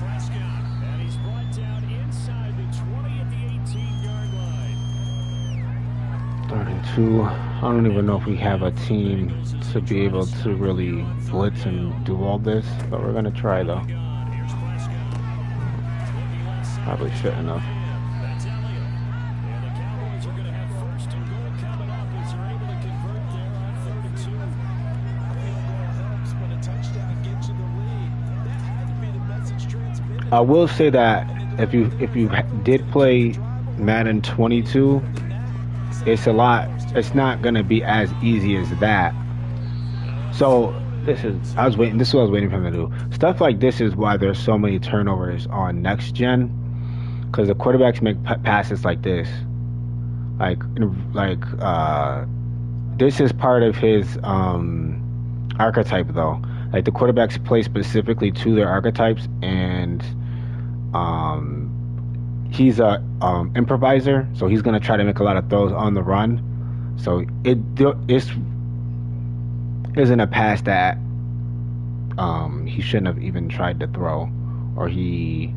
Prescott. And he's brought down inside the 20 at the 18-yard line. 3rd and 2. I don't even know if we have a team to be able to really blitz and do all this, but we're gonna try though. Here's Prescott. Looking left side. Probably shouldn't have. That's Elliott. And the Cowboys are going to have first and goal coming up as they're able to convert there on 3rd and 2. A field goal helps when a touchdown gets you the lead. That had to be the message transmitted. I will say that if you did play Madden 22, it's not gonna be as easy as that. So this is what I was waiting for him to do. Stuff like this is why there's so many turnovers on next gen, because the quarterbacks make passes like this, like this is part of his archetype though. Like the quarterbacks play specifically to their archetypes, and he's a improviser, so he's gonna try to make a lot of throws on the run. So it isn't a pass that he shouldn't have even tried to throw, or he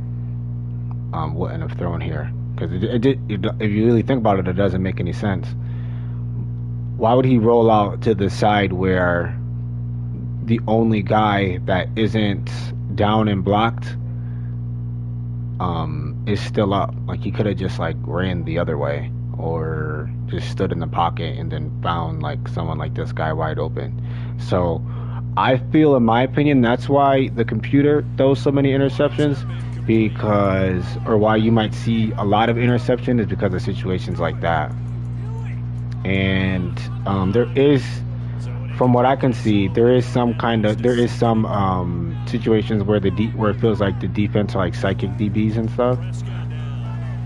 wouldn't have thrown here. Because if you really think about it, it doesn't make any sense. Why would he roll out to the side where the only guy that isn't down and blocked is still up? Like he could have just like ran the other way, or just stood in the pocket and then found like someone like this guy wide open. So I feel, in my opinion, that's why the computer throws so many interceptions, or why you might see a lot of interception is because of situations like that. And there is, from what I can see, there is some situations where where it feels like the defense are like psychic DBs and stuff.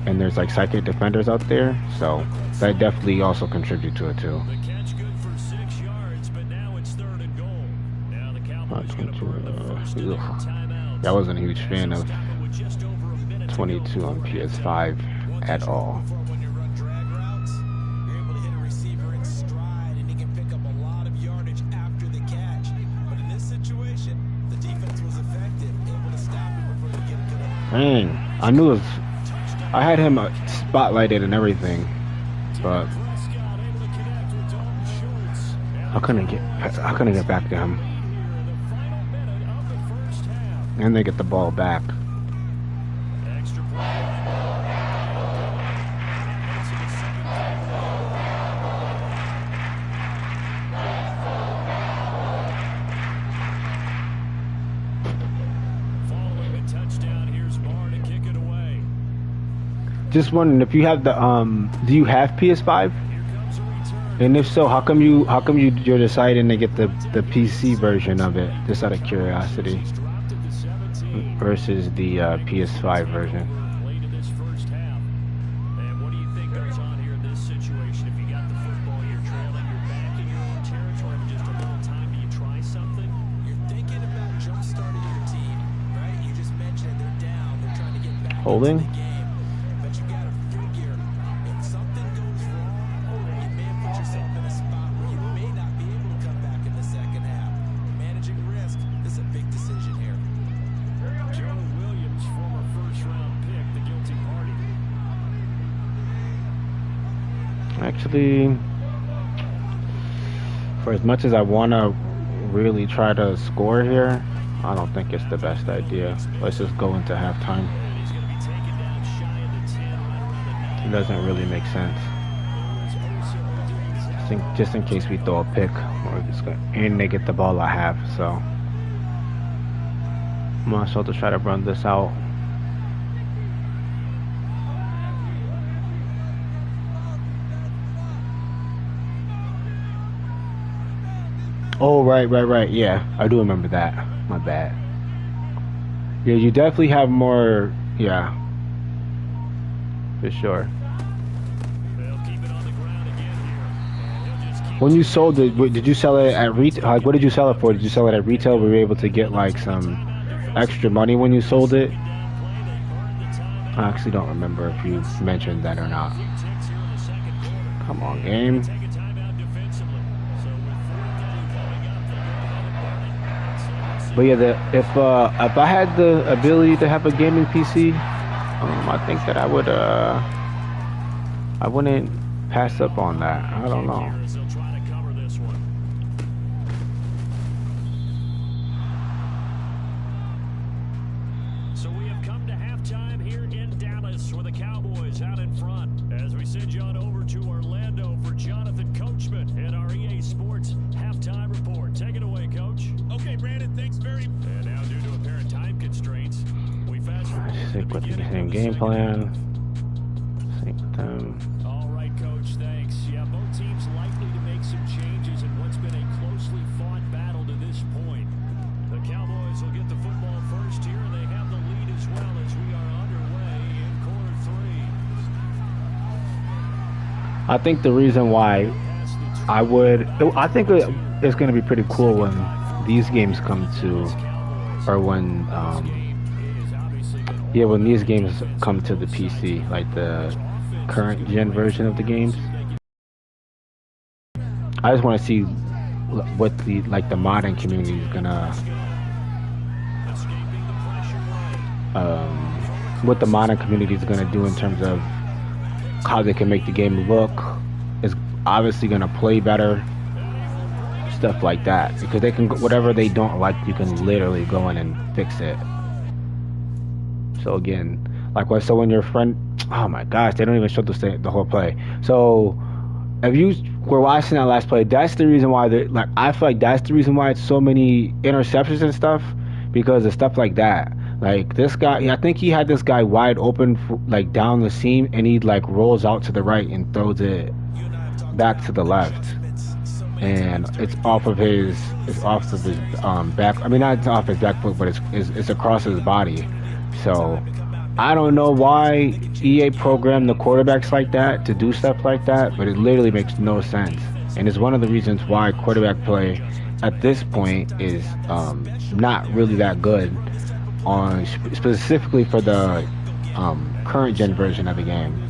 and there's like psychic defenders out there, so that definitely also contribute to it too. The catch good for 6 yards, but now it's 3rd and goal. Now the Cowboys going to burn the first of their timeouts. I wasn't a huge fan of Stop it with just over a minute to go 22 on before PS5 at all. When you run drag routes, you're able to hit a receiver in stride, and he can pick up a lot of yardage after the catch. But in this situation, the defense was effective, able to stop him before he get to the Dang, I knew it was, I had him spotlighted and everything, but Prescott able to connect with Dalton Schultz. I couldn't get back to him. The final minute of the first half. And they get the ball back. Extra point. It's a second following the touchdown. Here's Barr to kick it away. Just wondering if you have the do you have PS5? Here comes a return. And if so, how come you're deciding to get the PC version of it, just out of curiosity, Dropped it to 17. versus the PS5 version? Late in this first half. And what do you think goes on here in this situation? If you got the football, you're trailing, you're back in your own territory with just a little time, do you try something? You're thinking about jump-starting your team, right? You just mentioned they're down. They're trying to get back Holding. into the game. But you got to figure, if something goes wrong, you may have put yourself in a spot where you may not be able to come back in the second half. Managing risk, this is a big decision here. Joe Williams, former first-round pick, the guilty party. Actually, for as much as I want to really try to score here, I don't think it's the best idea. Let's just go into halftime. And he's going to be taken down shy of the 10, right around the 9. It doesn't really make sense. Just in case we throw a pick, or just and they get the ball I have, so I'm also to try to run this out. Oh, right. Yeah, I do remember that. My bad. Yeah, you definitely have more. Yeah, for sure. They'll keep it on the ground again here. And he'll just keep When you sold it, did you sell it at retail? Like, what did you sell it for? Did you sell it at retail? Were you able to get like some extra money when you sold it? I actually don't remember if you mentioned that or not. Come on, game. take a timeout defensively. So with 4:30 coming up, they're going ahead and burn it. So But yeah, if I had the ability to have a gaming PC, I think that I wouldn't pass up on that. I don't know. Harris will try to cover this one. So we have come to halftime here in Dallas with the Cowboys out in front. As we send you on over to Orlando for Jonathan Coachman and our EA Sports halftime report. Take it away, Coach. Okay, Brandon, thanks very much. And now, due to apparent time constraints, we fast forward to Stick the with the beginning same of the game second half. plan. Sync with them. All right, Coach, thanks. Yeah, both teams likely to make some changes in what's been a closely fought battle to this point. The Cowboys will get the football first here, and they have the lead as well as we are underway in quarter 3. I think the reason why I think it's going to be pretty cool when these games come to, or when, when these games come to the PC, like the current gen version of the games. I just want to see what the modern community is gonna, what the modern community is gonna do in terms of how they can make the game look. Is obviously gonna play better, stuff like that, because they can, whatever they don't like, you can literally go in and fix it. So again, so when your friend, oh my gosh, they don't even show the whole play. So if you were watching that last play, that's the reason why I feel like that's the reason why it's so many interceptions and stuff, because of stuff like that. Like this guy, I think he had this guy wide open, down the seam, and he rolls out to the right and throws it back to the left, and it's off of his back. I mean, not off his back foot, but it's across his body. So I don't know why EA programmed the quarterbacks like that to do stuff like that, but it literally makes no sense. And it's one of the reasons why quarterback play at this point is not really that good on specifically for the current gen version of the game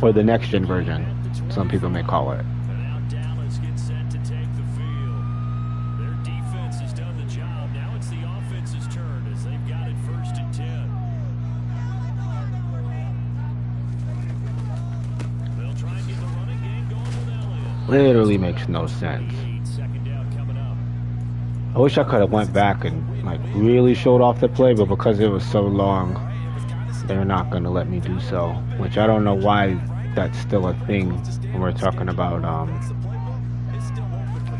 or the next gen version, some people may call it. And now Dallas gets set to take the field. Their defense has done the job. Now it's the offense's turn as they've got it 1st and 10. They'll try and get the running game going with Elliott. Literally makes no sense. 2nd down coming up. I wish I could have went back and like really showed off the play, but because it was so long, they're not going to let me do so. Which I don't know why that's still a thing when we're talking about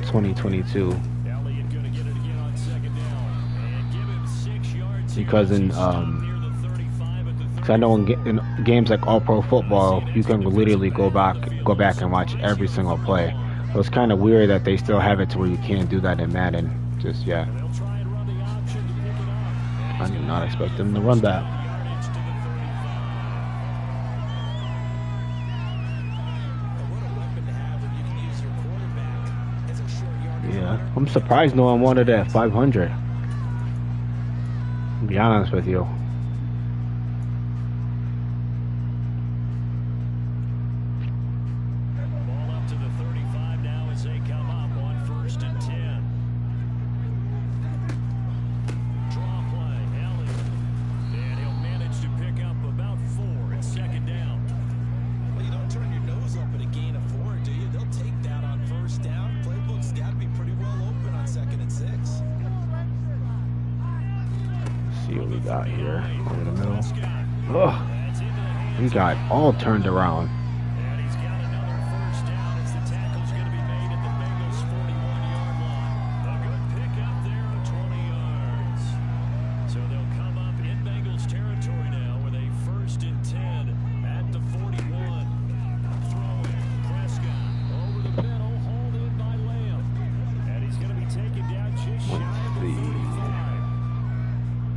2022. Elliott going to get it again on 2nd down. And give him 6 yards. Because in Near the 35 at the cause I know in games like All Pro Football, you can literally go back and watch every single play. So it's kind of weird that they still have it to where you can't do that in Madden. Just yeah, They'll try and run the option to pick it up. I did not expect them to run that. Yardage to the 35. What a weapon to have when you can use your quarterback as a short yardage. Yeah, I'm surprised no one wanted it at 500. To be honest with you. Ball up to the 35 now as they come up on 1st and 10. Draw play, Elliott. And he'll manage to pick up about 4 at 2nd down. Well, you don't turn your nose up at a gain of 4, do you? They'll take that on 1st down. Playbook's got to be pretty well open on 2nd and 6. See what we got here over the middle. Scott. Ugh, That's into the hands. we got all turned around. And he's got another 1st down as the tackle's going to be made at the Bengals' 41-yard line. A good pickup there of 20 yards. So they'll come up in Bengals territory now with a 1st and 10 at the 41. Throwing Prescott over the middle, hauled in by Lamb. And he's going to be taken down just shy of the 35.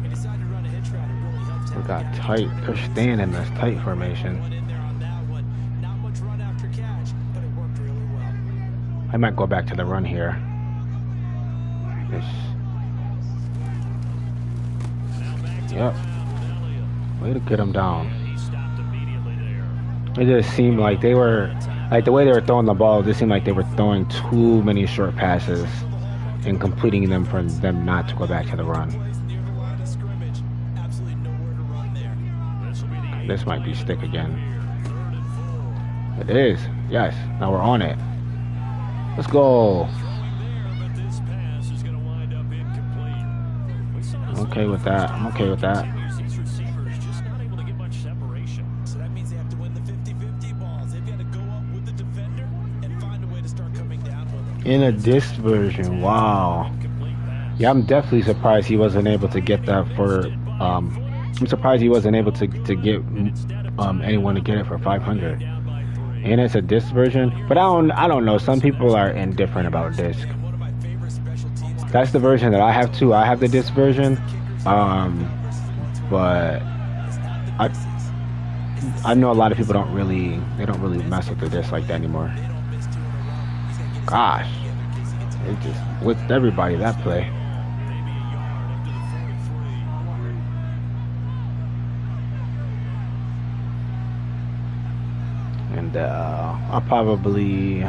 They decided to run a hitch route. It really helped. We got tight. They're staying in this tight formation. Went in there on that one. Not much run after catch, but it worked really well. I might go back to the run here. Yes. Now back to Yep. the ground with Elliott. Way to get them down. And he stopped immediately there. It just seemed like they were, like the way they were throwing the ball, it just seemed like they were throwing too many short passes and completing them for them not to go back to the run. Plays near the line of scrimmage. Absolutely nowhere to run there. This will be the This might be stick again. here. 3rd and 4. It is. Yes. Now we're on it. Let's go. Throwing there, but this pass is going to wind up incomplete. We saw I'm this okay with that. I'm okay with that. continues. These receivers just not able to get much separation. So that means they have to win the 50-50 balls. They've got to go up with the defender and find a way to start coming down with them. In a disc version. Wow. Incomplete pass. Yeah, I'm definitely surprised he wasn't able to get that for. I'm surprised he wasn't able to get anyone to get it for 500. Down by 3. And it's a disc version, but I don't know. Some people are indifferent about disc. And one of my favorite special teams. That's the version that I have too. I have the disc version, but I know a lot of people don't really mess with the disc like that anymore. Gosh, they just blitzed everybody that play. Maybe a yard up to the 43. And I'll probably,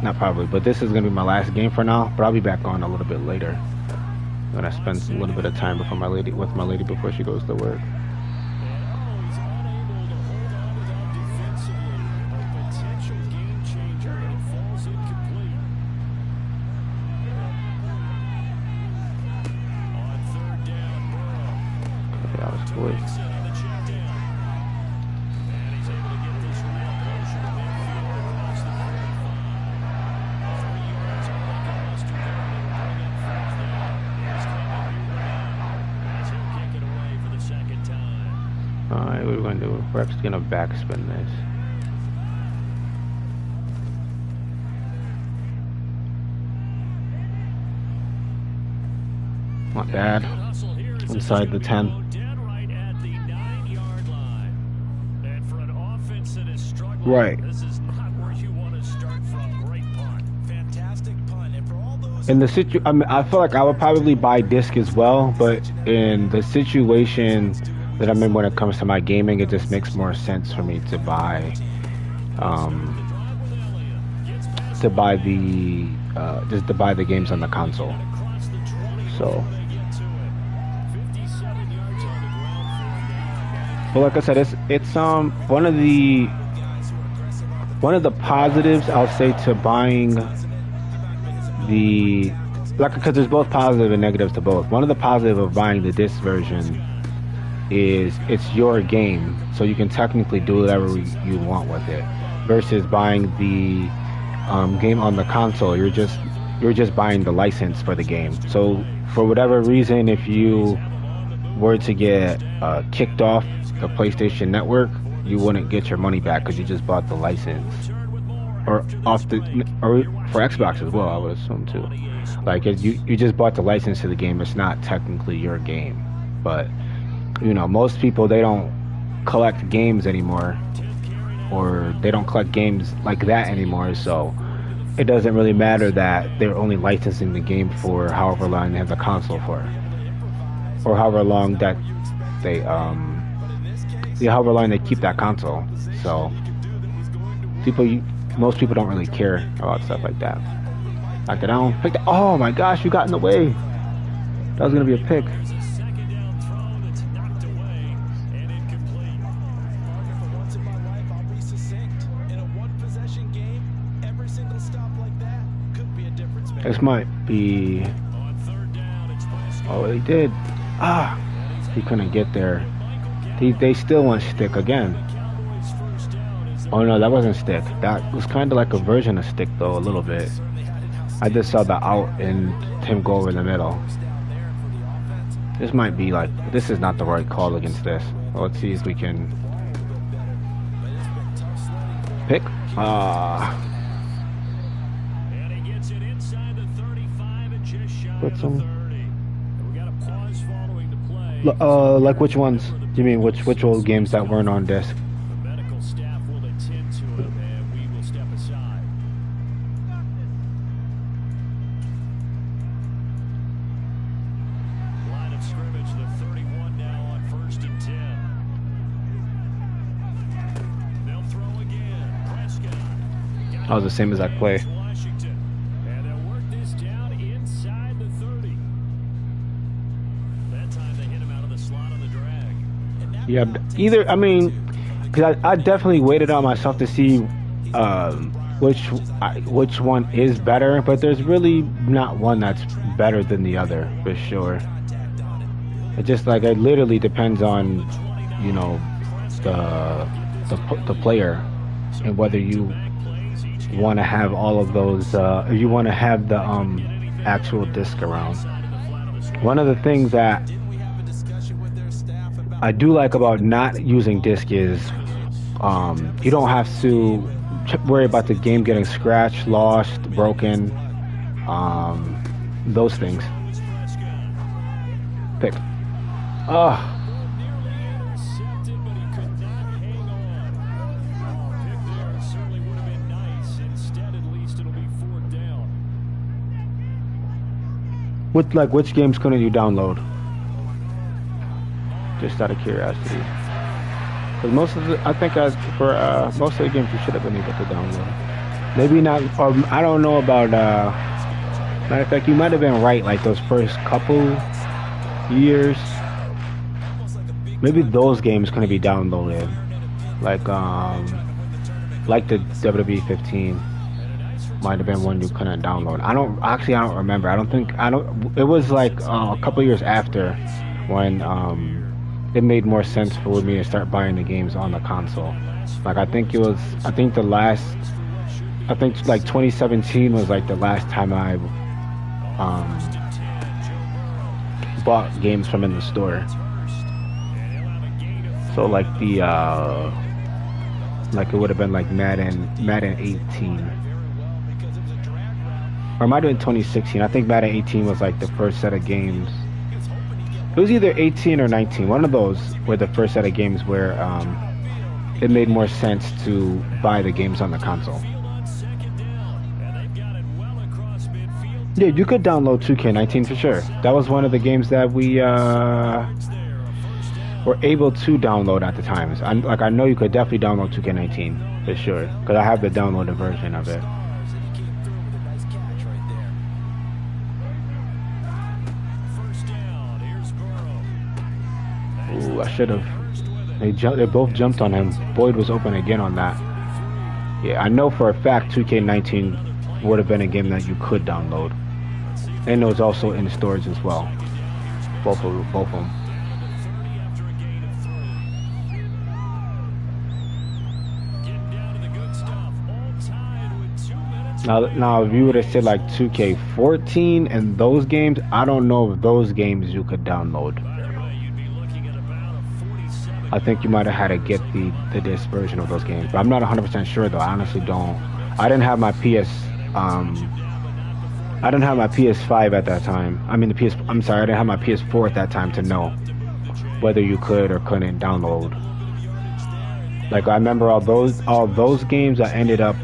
not probably, but this is gonna be my last game for now. But I'll be back on a little bit later when I spend a little bit of time with my lady before she goes to work. And he's unable to hold on to that defensively. A potential game changer, but it falls incomplete. On 3rd down, Burrow. Yeah, I was good. Set on the check down. And he's able to get this real motion to midfield across the 45. 3 yards on the cross to go and bring up 4th down. He's coming here now as he'll kick it away for the 2nd time. Alright, what are we gonna do? We're actually gonna backspin this. Not bad. Hustle here as Inside the it's 10. gonna go dead right at the 9-yard opponent is struggling. Right. This is not where you want to start from. Great punt. Fantastic punt. And for all those In the I mean, I feel like I would probably buy disc as well, but in the situation that I'm in when it comes to my gaming, it just makes more sense for me to buy, the just to buy the games on the console. So, but like I said, it's one of the positives I'll say to buying the, like, because there's both positive and negatives to both. One of the positive of buying the disc version is it's your game, so you can technically do whatever you want with it, versus buying the game on the console. You're just buying the license for the game. So for whatever reason, if you were to get kicked off the PlayStation Network, you wouldn't get your money back because you just bought the license, or for Xbox as well, I would assume too. Like you just bought the license to the game. It's not technically your game, but most people, they don't collect games anymore, or they don't collect games like that anymore. So it doesn't really matter that they're only licensing the game for however long they have the console for, or however long that they however long they keep that console. So most people don't really care about stuff like that. Knock it down, pick that. Oh my gosh, you got in the way. That was gonna be a pick. This might be. Oh, he did. He couldn't get there. They still want stick again. Oh no, that wasn't stick. That was kind of like a version of stick, though, a little bit. I just saw the out and him go over the middle. This might be like, this is not the right call against this. Well, let's see if we can pick. Put some. Like which ones? Do you mean which old games that weren't on disc? The medical staff will attend to him, and we will step aside. Line of scrimmage, the 31 now on 1st and 10. They'll throw again. Prescott. That was the same as I play. Washington. And they'll work this down inside the 30. That time they hit him out of the slot on the drag. Yeah, either, I mean, because I definitely waited on myself to see which one is better, but there's really not one that's better than the other, for sure. It just, like, it literally depends on, the player, and whether you want to have all of those, if you want to have the actual disc around. One of the things that I do like about not using disc is you don't have to worry about the game getting scratched, lost, broken, those things. Pick. Which games couldn't you download? Just out of curiosity. Because most of the, I think for most of the games you should have been able to download. Maybe not, or I don't know about, matter of fact, you might have been right, like those first couple years. Maybe those games couldn't be downloaded. Like the WWE 15 might have been one you couldn't download. I don't remember. It was like a couple years after when it made more sense for me to start buying the games on the console. Like I think like 2017 was like the last time I bought games from in the store. So like the like it would have been like Madden 18, or it might have been 2016. I think Madden 18 was like the first set of games. It was either 18 or 19. One of those were the first set of games where it made more sense to buy the games on the console. Yeah, you could download 2K19 for sure. That was one of the games that we were able to download at the time. I know you could definitely download 2K19 for sure, because I have the downloaded version of it. Ooh, I should have. They both jumped on him. Boyd was open again on that. Yeah, I know for a fact 2K19 would have been a game that you could download, and it was also in stores as well. Both of them. Now, if you would have said like 2K14 and those games, I don't know if those games you could download. I think you might have had to get the disc version of those games, but I'm not 100% sure though. I honestly don't. I didn't have my PS5 at that time. I mean I'm sorry, I didn't have my PS4 at that time to know whether you could or couldn't download. Like I remember all those games I ended up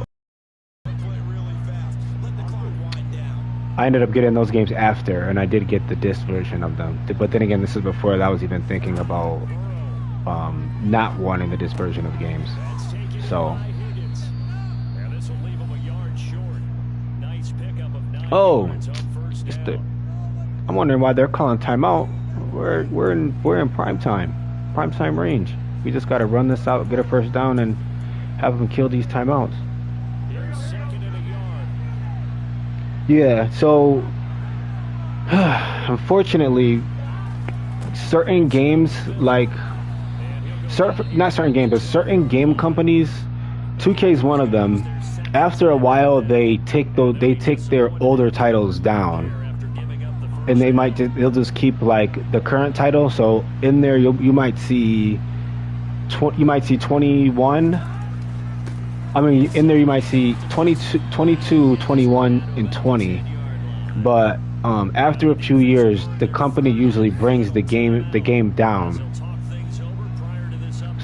getting those games after, and I did get the disc version of them. But then again, this is before I was even thinking about not wanting the disc version of games. So I'm wondering why they're calling timeout. We're in prime time range. We just got to run this out, get a first down, and have them kill these timeouts. Yeah, so unfortunately, certain games certain game companies, 2K is one of them. After a while, they take their older titles down, and they'll just keep like the current title. So in there, you might see 21. I mean, in there you might see 22, 21, and 20. But after a few years, the company usually brings the game down.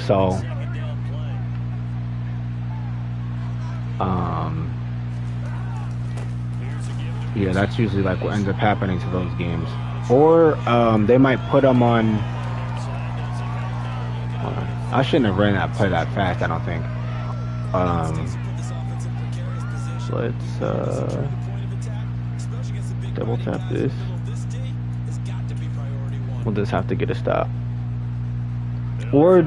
So yeah, that's usually like what ends up happening to those games. Or they might put them on. I shouldn't have ran that play that fast, I don't think. Let's double tap this. We'll just have to get a stop. Or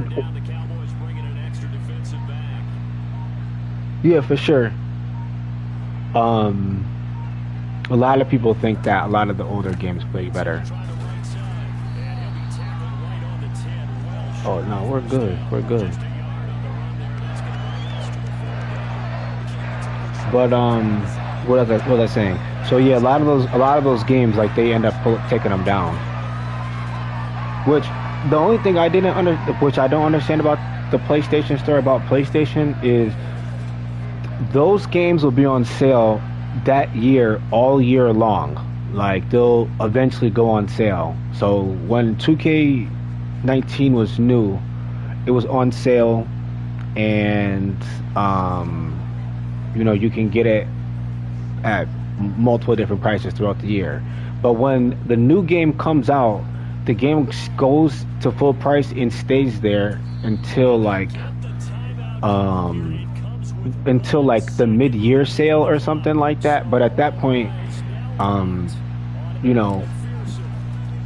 yeah, for sure. A lot of people think that a lot of the older games play better. Oh no, we're good. But what was I saying? So yeah, a lot of those games, like, they end up taking them down. Which the only thing I don't understand about the PlayStation store, about PlayStation, is those games will be on sale that year, all year long. Like, they'll eventually go on sale. So when 2K19 was new, it was on sale, and you can get it at multiple different prices throughout the year. But when the new game comes out, the game goes to full price and stays there until like the mid-year sale or something like that. But at that point,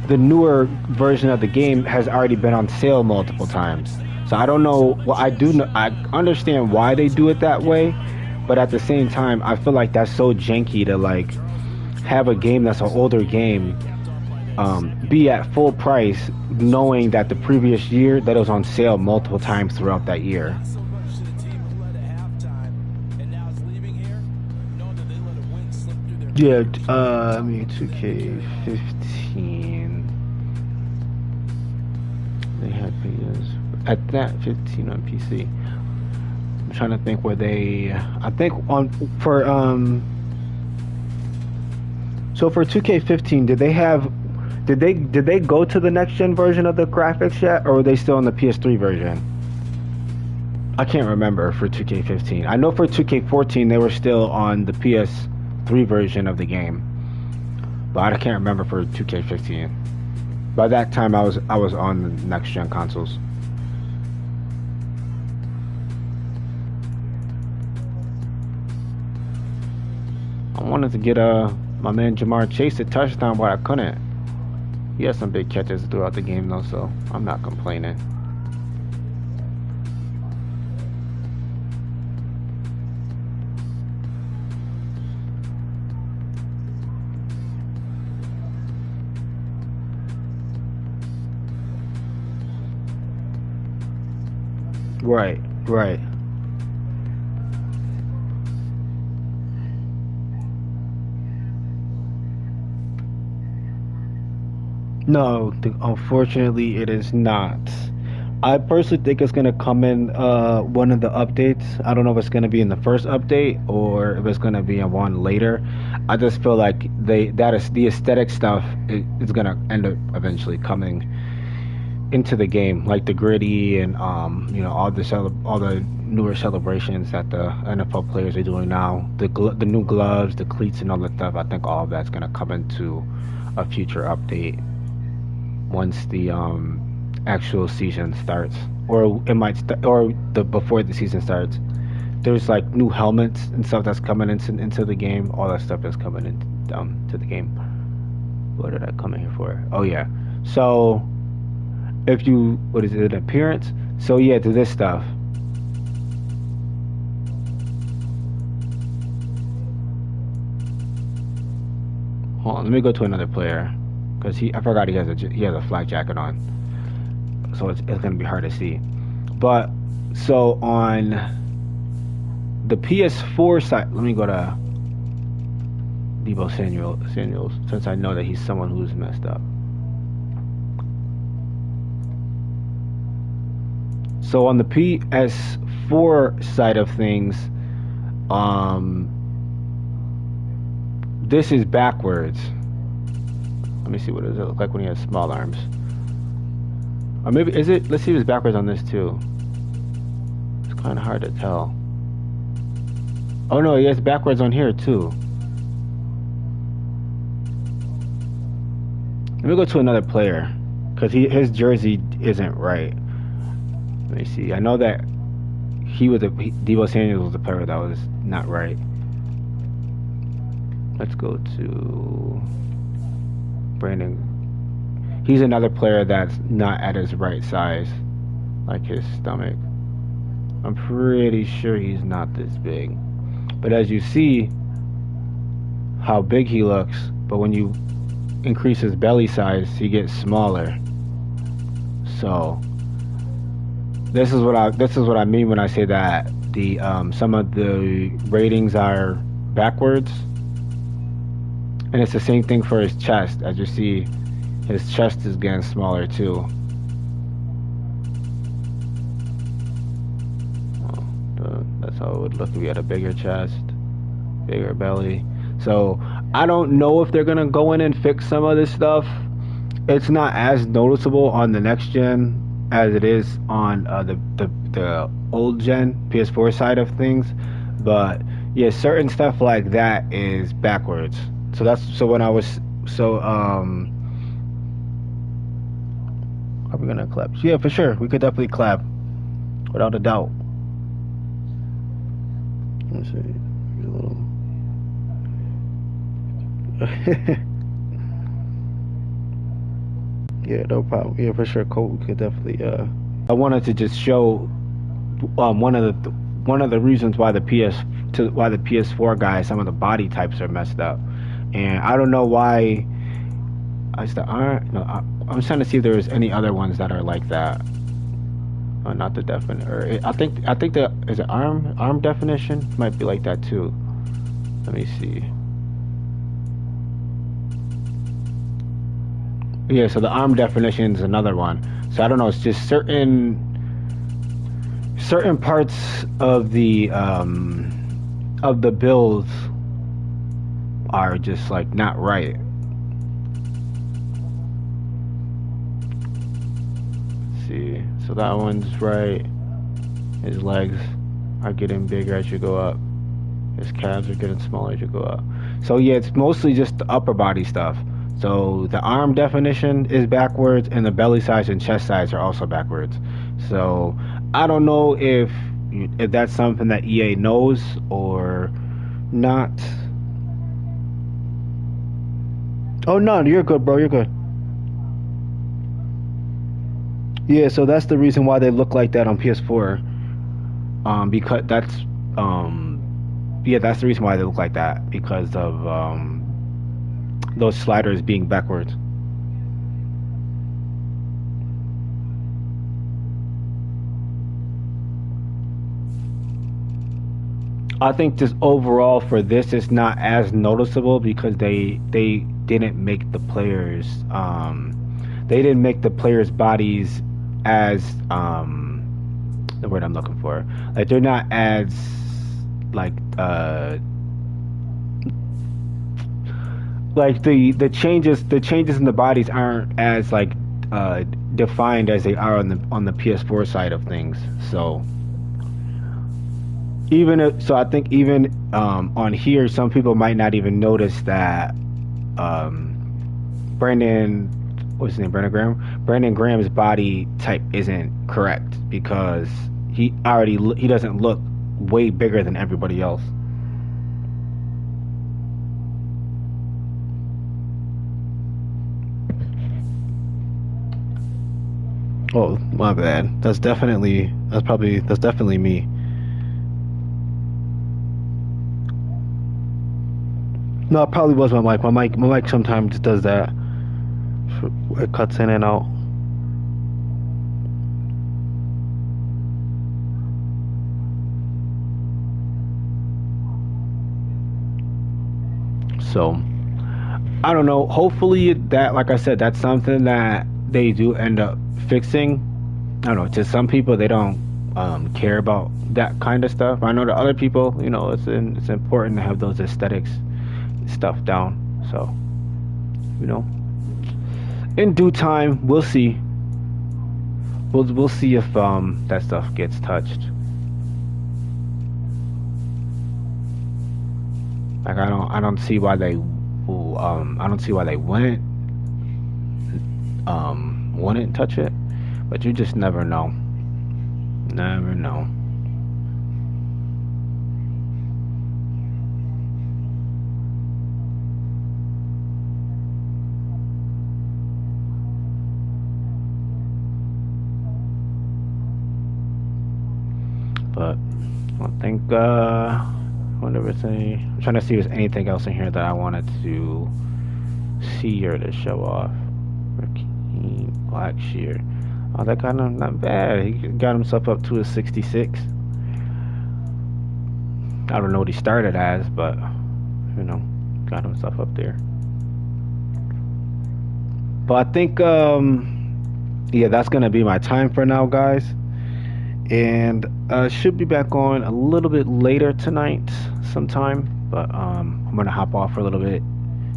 the newer version of the game has already been on sale multiple times. So I don't know. Well, I understand why they do it that way, but at the same time, I feel like that's so janky to like have a game that's an older game be at full price, knowing that the previous year that it was on sale multiple times throughout that year. Yeah, 2K15. They had videos at that 15 on PC. I'm trying to think where they. I think So for 2K15, did they go to the next gen version of the graphics yet, or were they still in the PS3 version? I can't remember for 2K15. I know for 2K14 they were still on the PS3 version of the game, but I can't remember for 2K15. By that time, I was on the next gen consoles. I wanted to get my man Jamar Chase a touchdown, but I couldn't. He had some big catches throughout the game though, so I'm not complaining. Right, right. No, unfortunately, it is not. I personally think it's gonna come in one of the updates. I don't know if it's gonna be in the first update or if it's gonna be in one later. I just feel like that is the aesthetic stuff is gonna end up eventually coming into the game, like the gritty and all the newer celebrations that the NFL players are doing now, the new gloves, the cleats, and all that stuff. I think all of that's gonna come into a future update once the actual season starts, or it might or the before the season starts. There's like new helmets and stuff that's coming into the game. All that stuff is coming in to the game. What did I come in here for? Oh yeah. So if you what is it, an appearance? So yeah, to this stuff. Hold on, let me go to another player because I forgot he has a flak jacket on, so it's gonna be hard to see. But so on the PS4 side, let me go to Deebo Samuels since I know that he's someone who's messed up. So on the PS4 side of things, this is backwards. Let me see, what does it look like when he has small arms? Or maybe, is it? Let's see if it's backwards on this too. It's kind of hard to tell. Oh no, he has backwards on here too. Let me go to another player, because his jersey isn't right. Let me see. I know that Deebo Samuels was the player that was not right. Let's go to Brandon. He's another player that's not at his right size, like his stomach. I'm pretty sure he's not this big. But as you see how big he looks, but when you increase his belly size, he gets smaller. So this is what I mean when I say that the some of the ratings are backwards. And it's the same thing for his chest. As you see, his chest is getting smaller too. Well, that's how it would look if he had a bigger chest, bigger belly. So I don't know if they're gonna go in and fix some of this stuff. It's not as noticeable on the next gen as it is on the old gen PS4 side of things. But yeah, certain stuff like that is backwards. So when I was are we gonna collab? Yeah, for sure. We could definitely collab. Without a doubt. Let's see. A little yeah, no problem. Yeah, for sure. Cool. We could definitely I wanted to just show one of the reasons why the PS4 guys, some of the body types are messed up. And I don't know why. I'm trying to see if there's any other ones that are like that. Not the definite. Or I think the is it arm definition might be like that too. Let me see. Yeah, so the arm definition is another one. So I don't know. It's just certain parts of the builds are just like not right. Let's see. So that one's right. His legs are getting bigger as you go up. His calves are getting smaller as you go up. So yeah, it's mostly just the upper body stuff. So the arm definition is backwards, and the belly size and chest size are also backwards. So I don't know if that's something that EA knows or not. Oh no, you're good, bro. You're good. Yeah, so that's the reason why they look like that on PS4. Because that's the reason why they look like that, because of those sliders being backwards. I think just overall for this, it's not as noticeable because they didn't make the players bodies as the word I'm looking for, like they're not as like the changes in the bodies aren't as like defined as they are on the PS4 side of things. So I think even on here, some people might not even notice that Brandon, what's his name, Brandon Graham's body type isn't correct because he doesn't look way bigger than everybody else. Oh, my bad. That's definitely me. No, it probably was my mic. My mic sometimes does that. It cuts in and out. So, I don't know. Hopefully that, like I said, that's something that they do end up fixing. I don't know. To some people, they don't care about that kind of stuff. I know to other people, it's important to have those aesthetics stuff down. So, in due time, we'll see. We'll see if that stuff gets touched. Like I don't see why they wouldn't touch it, but you just never know. Never know. But I think whatever say. I'm trying to see if there's anything else in here that I wanted to see or to show off. Raheem Blackshear. Oh, that got him not bad. He got himself up to a 66. I don't know what he started as, but got himself up there. But I think yeah, that's gonna be my time for now, guys. And should be back on a little bit later tonight sometime, but I'm gonna hop off for a little bit,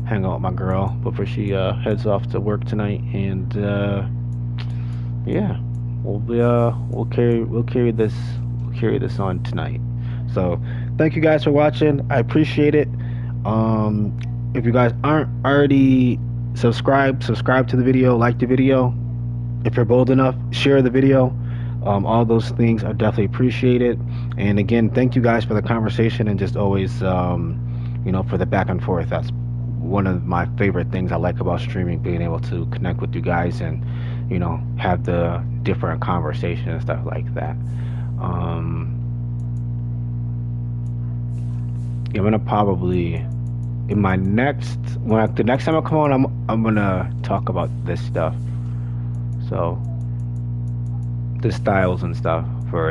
hang out with my girl before she heads off to work tonight, and yeah, we'll carry this on tonight. So thank you guys for watching. I appreciate it. If you guys aren't already subscribe to the video, like the video. If you're bold enough, share the video. All those things are definitely appreciated. And again, thank you guys for the conversation and just always for the back and forth. That's one of my favorite things I like about streaming, being able to connect with you guys and have the different conversation and stuff like that. I'm gonna probably the next time I come on, I'm gonna talk about this stuff. So the styles and stuff.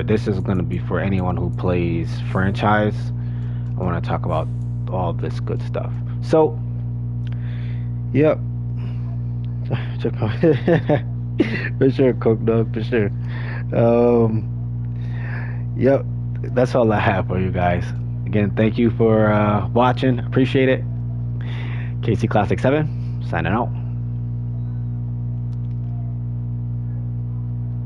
This is gonna be for anyone who plays franchise. I want to talk about all this good stuff. So, yep. For sure, Coke Dog, for sure. Yep, that's all I have for you guys. Again, thank you for watching. Appreciate it. KC Classic 7, signing out.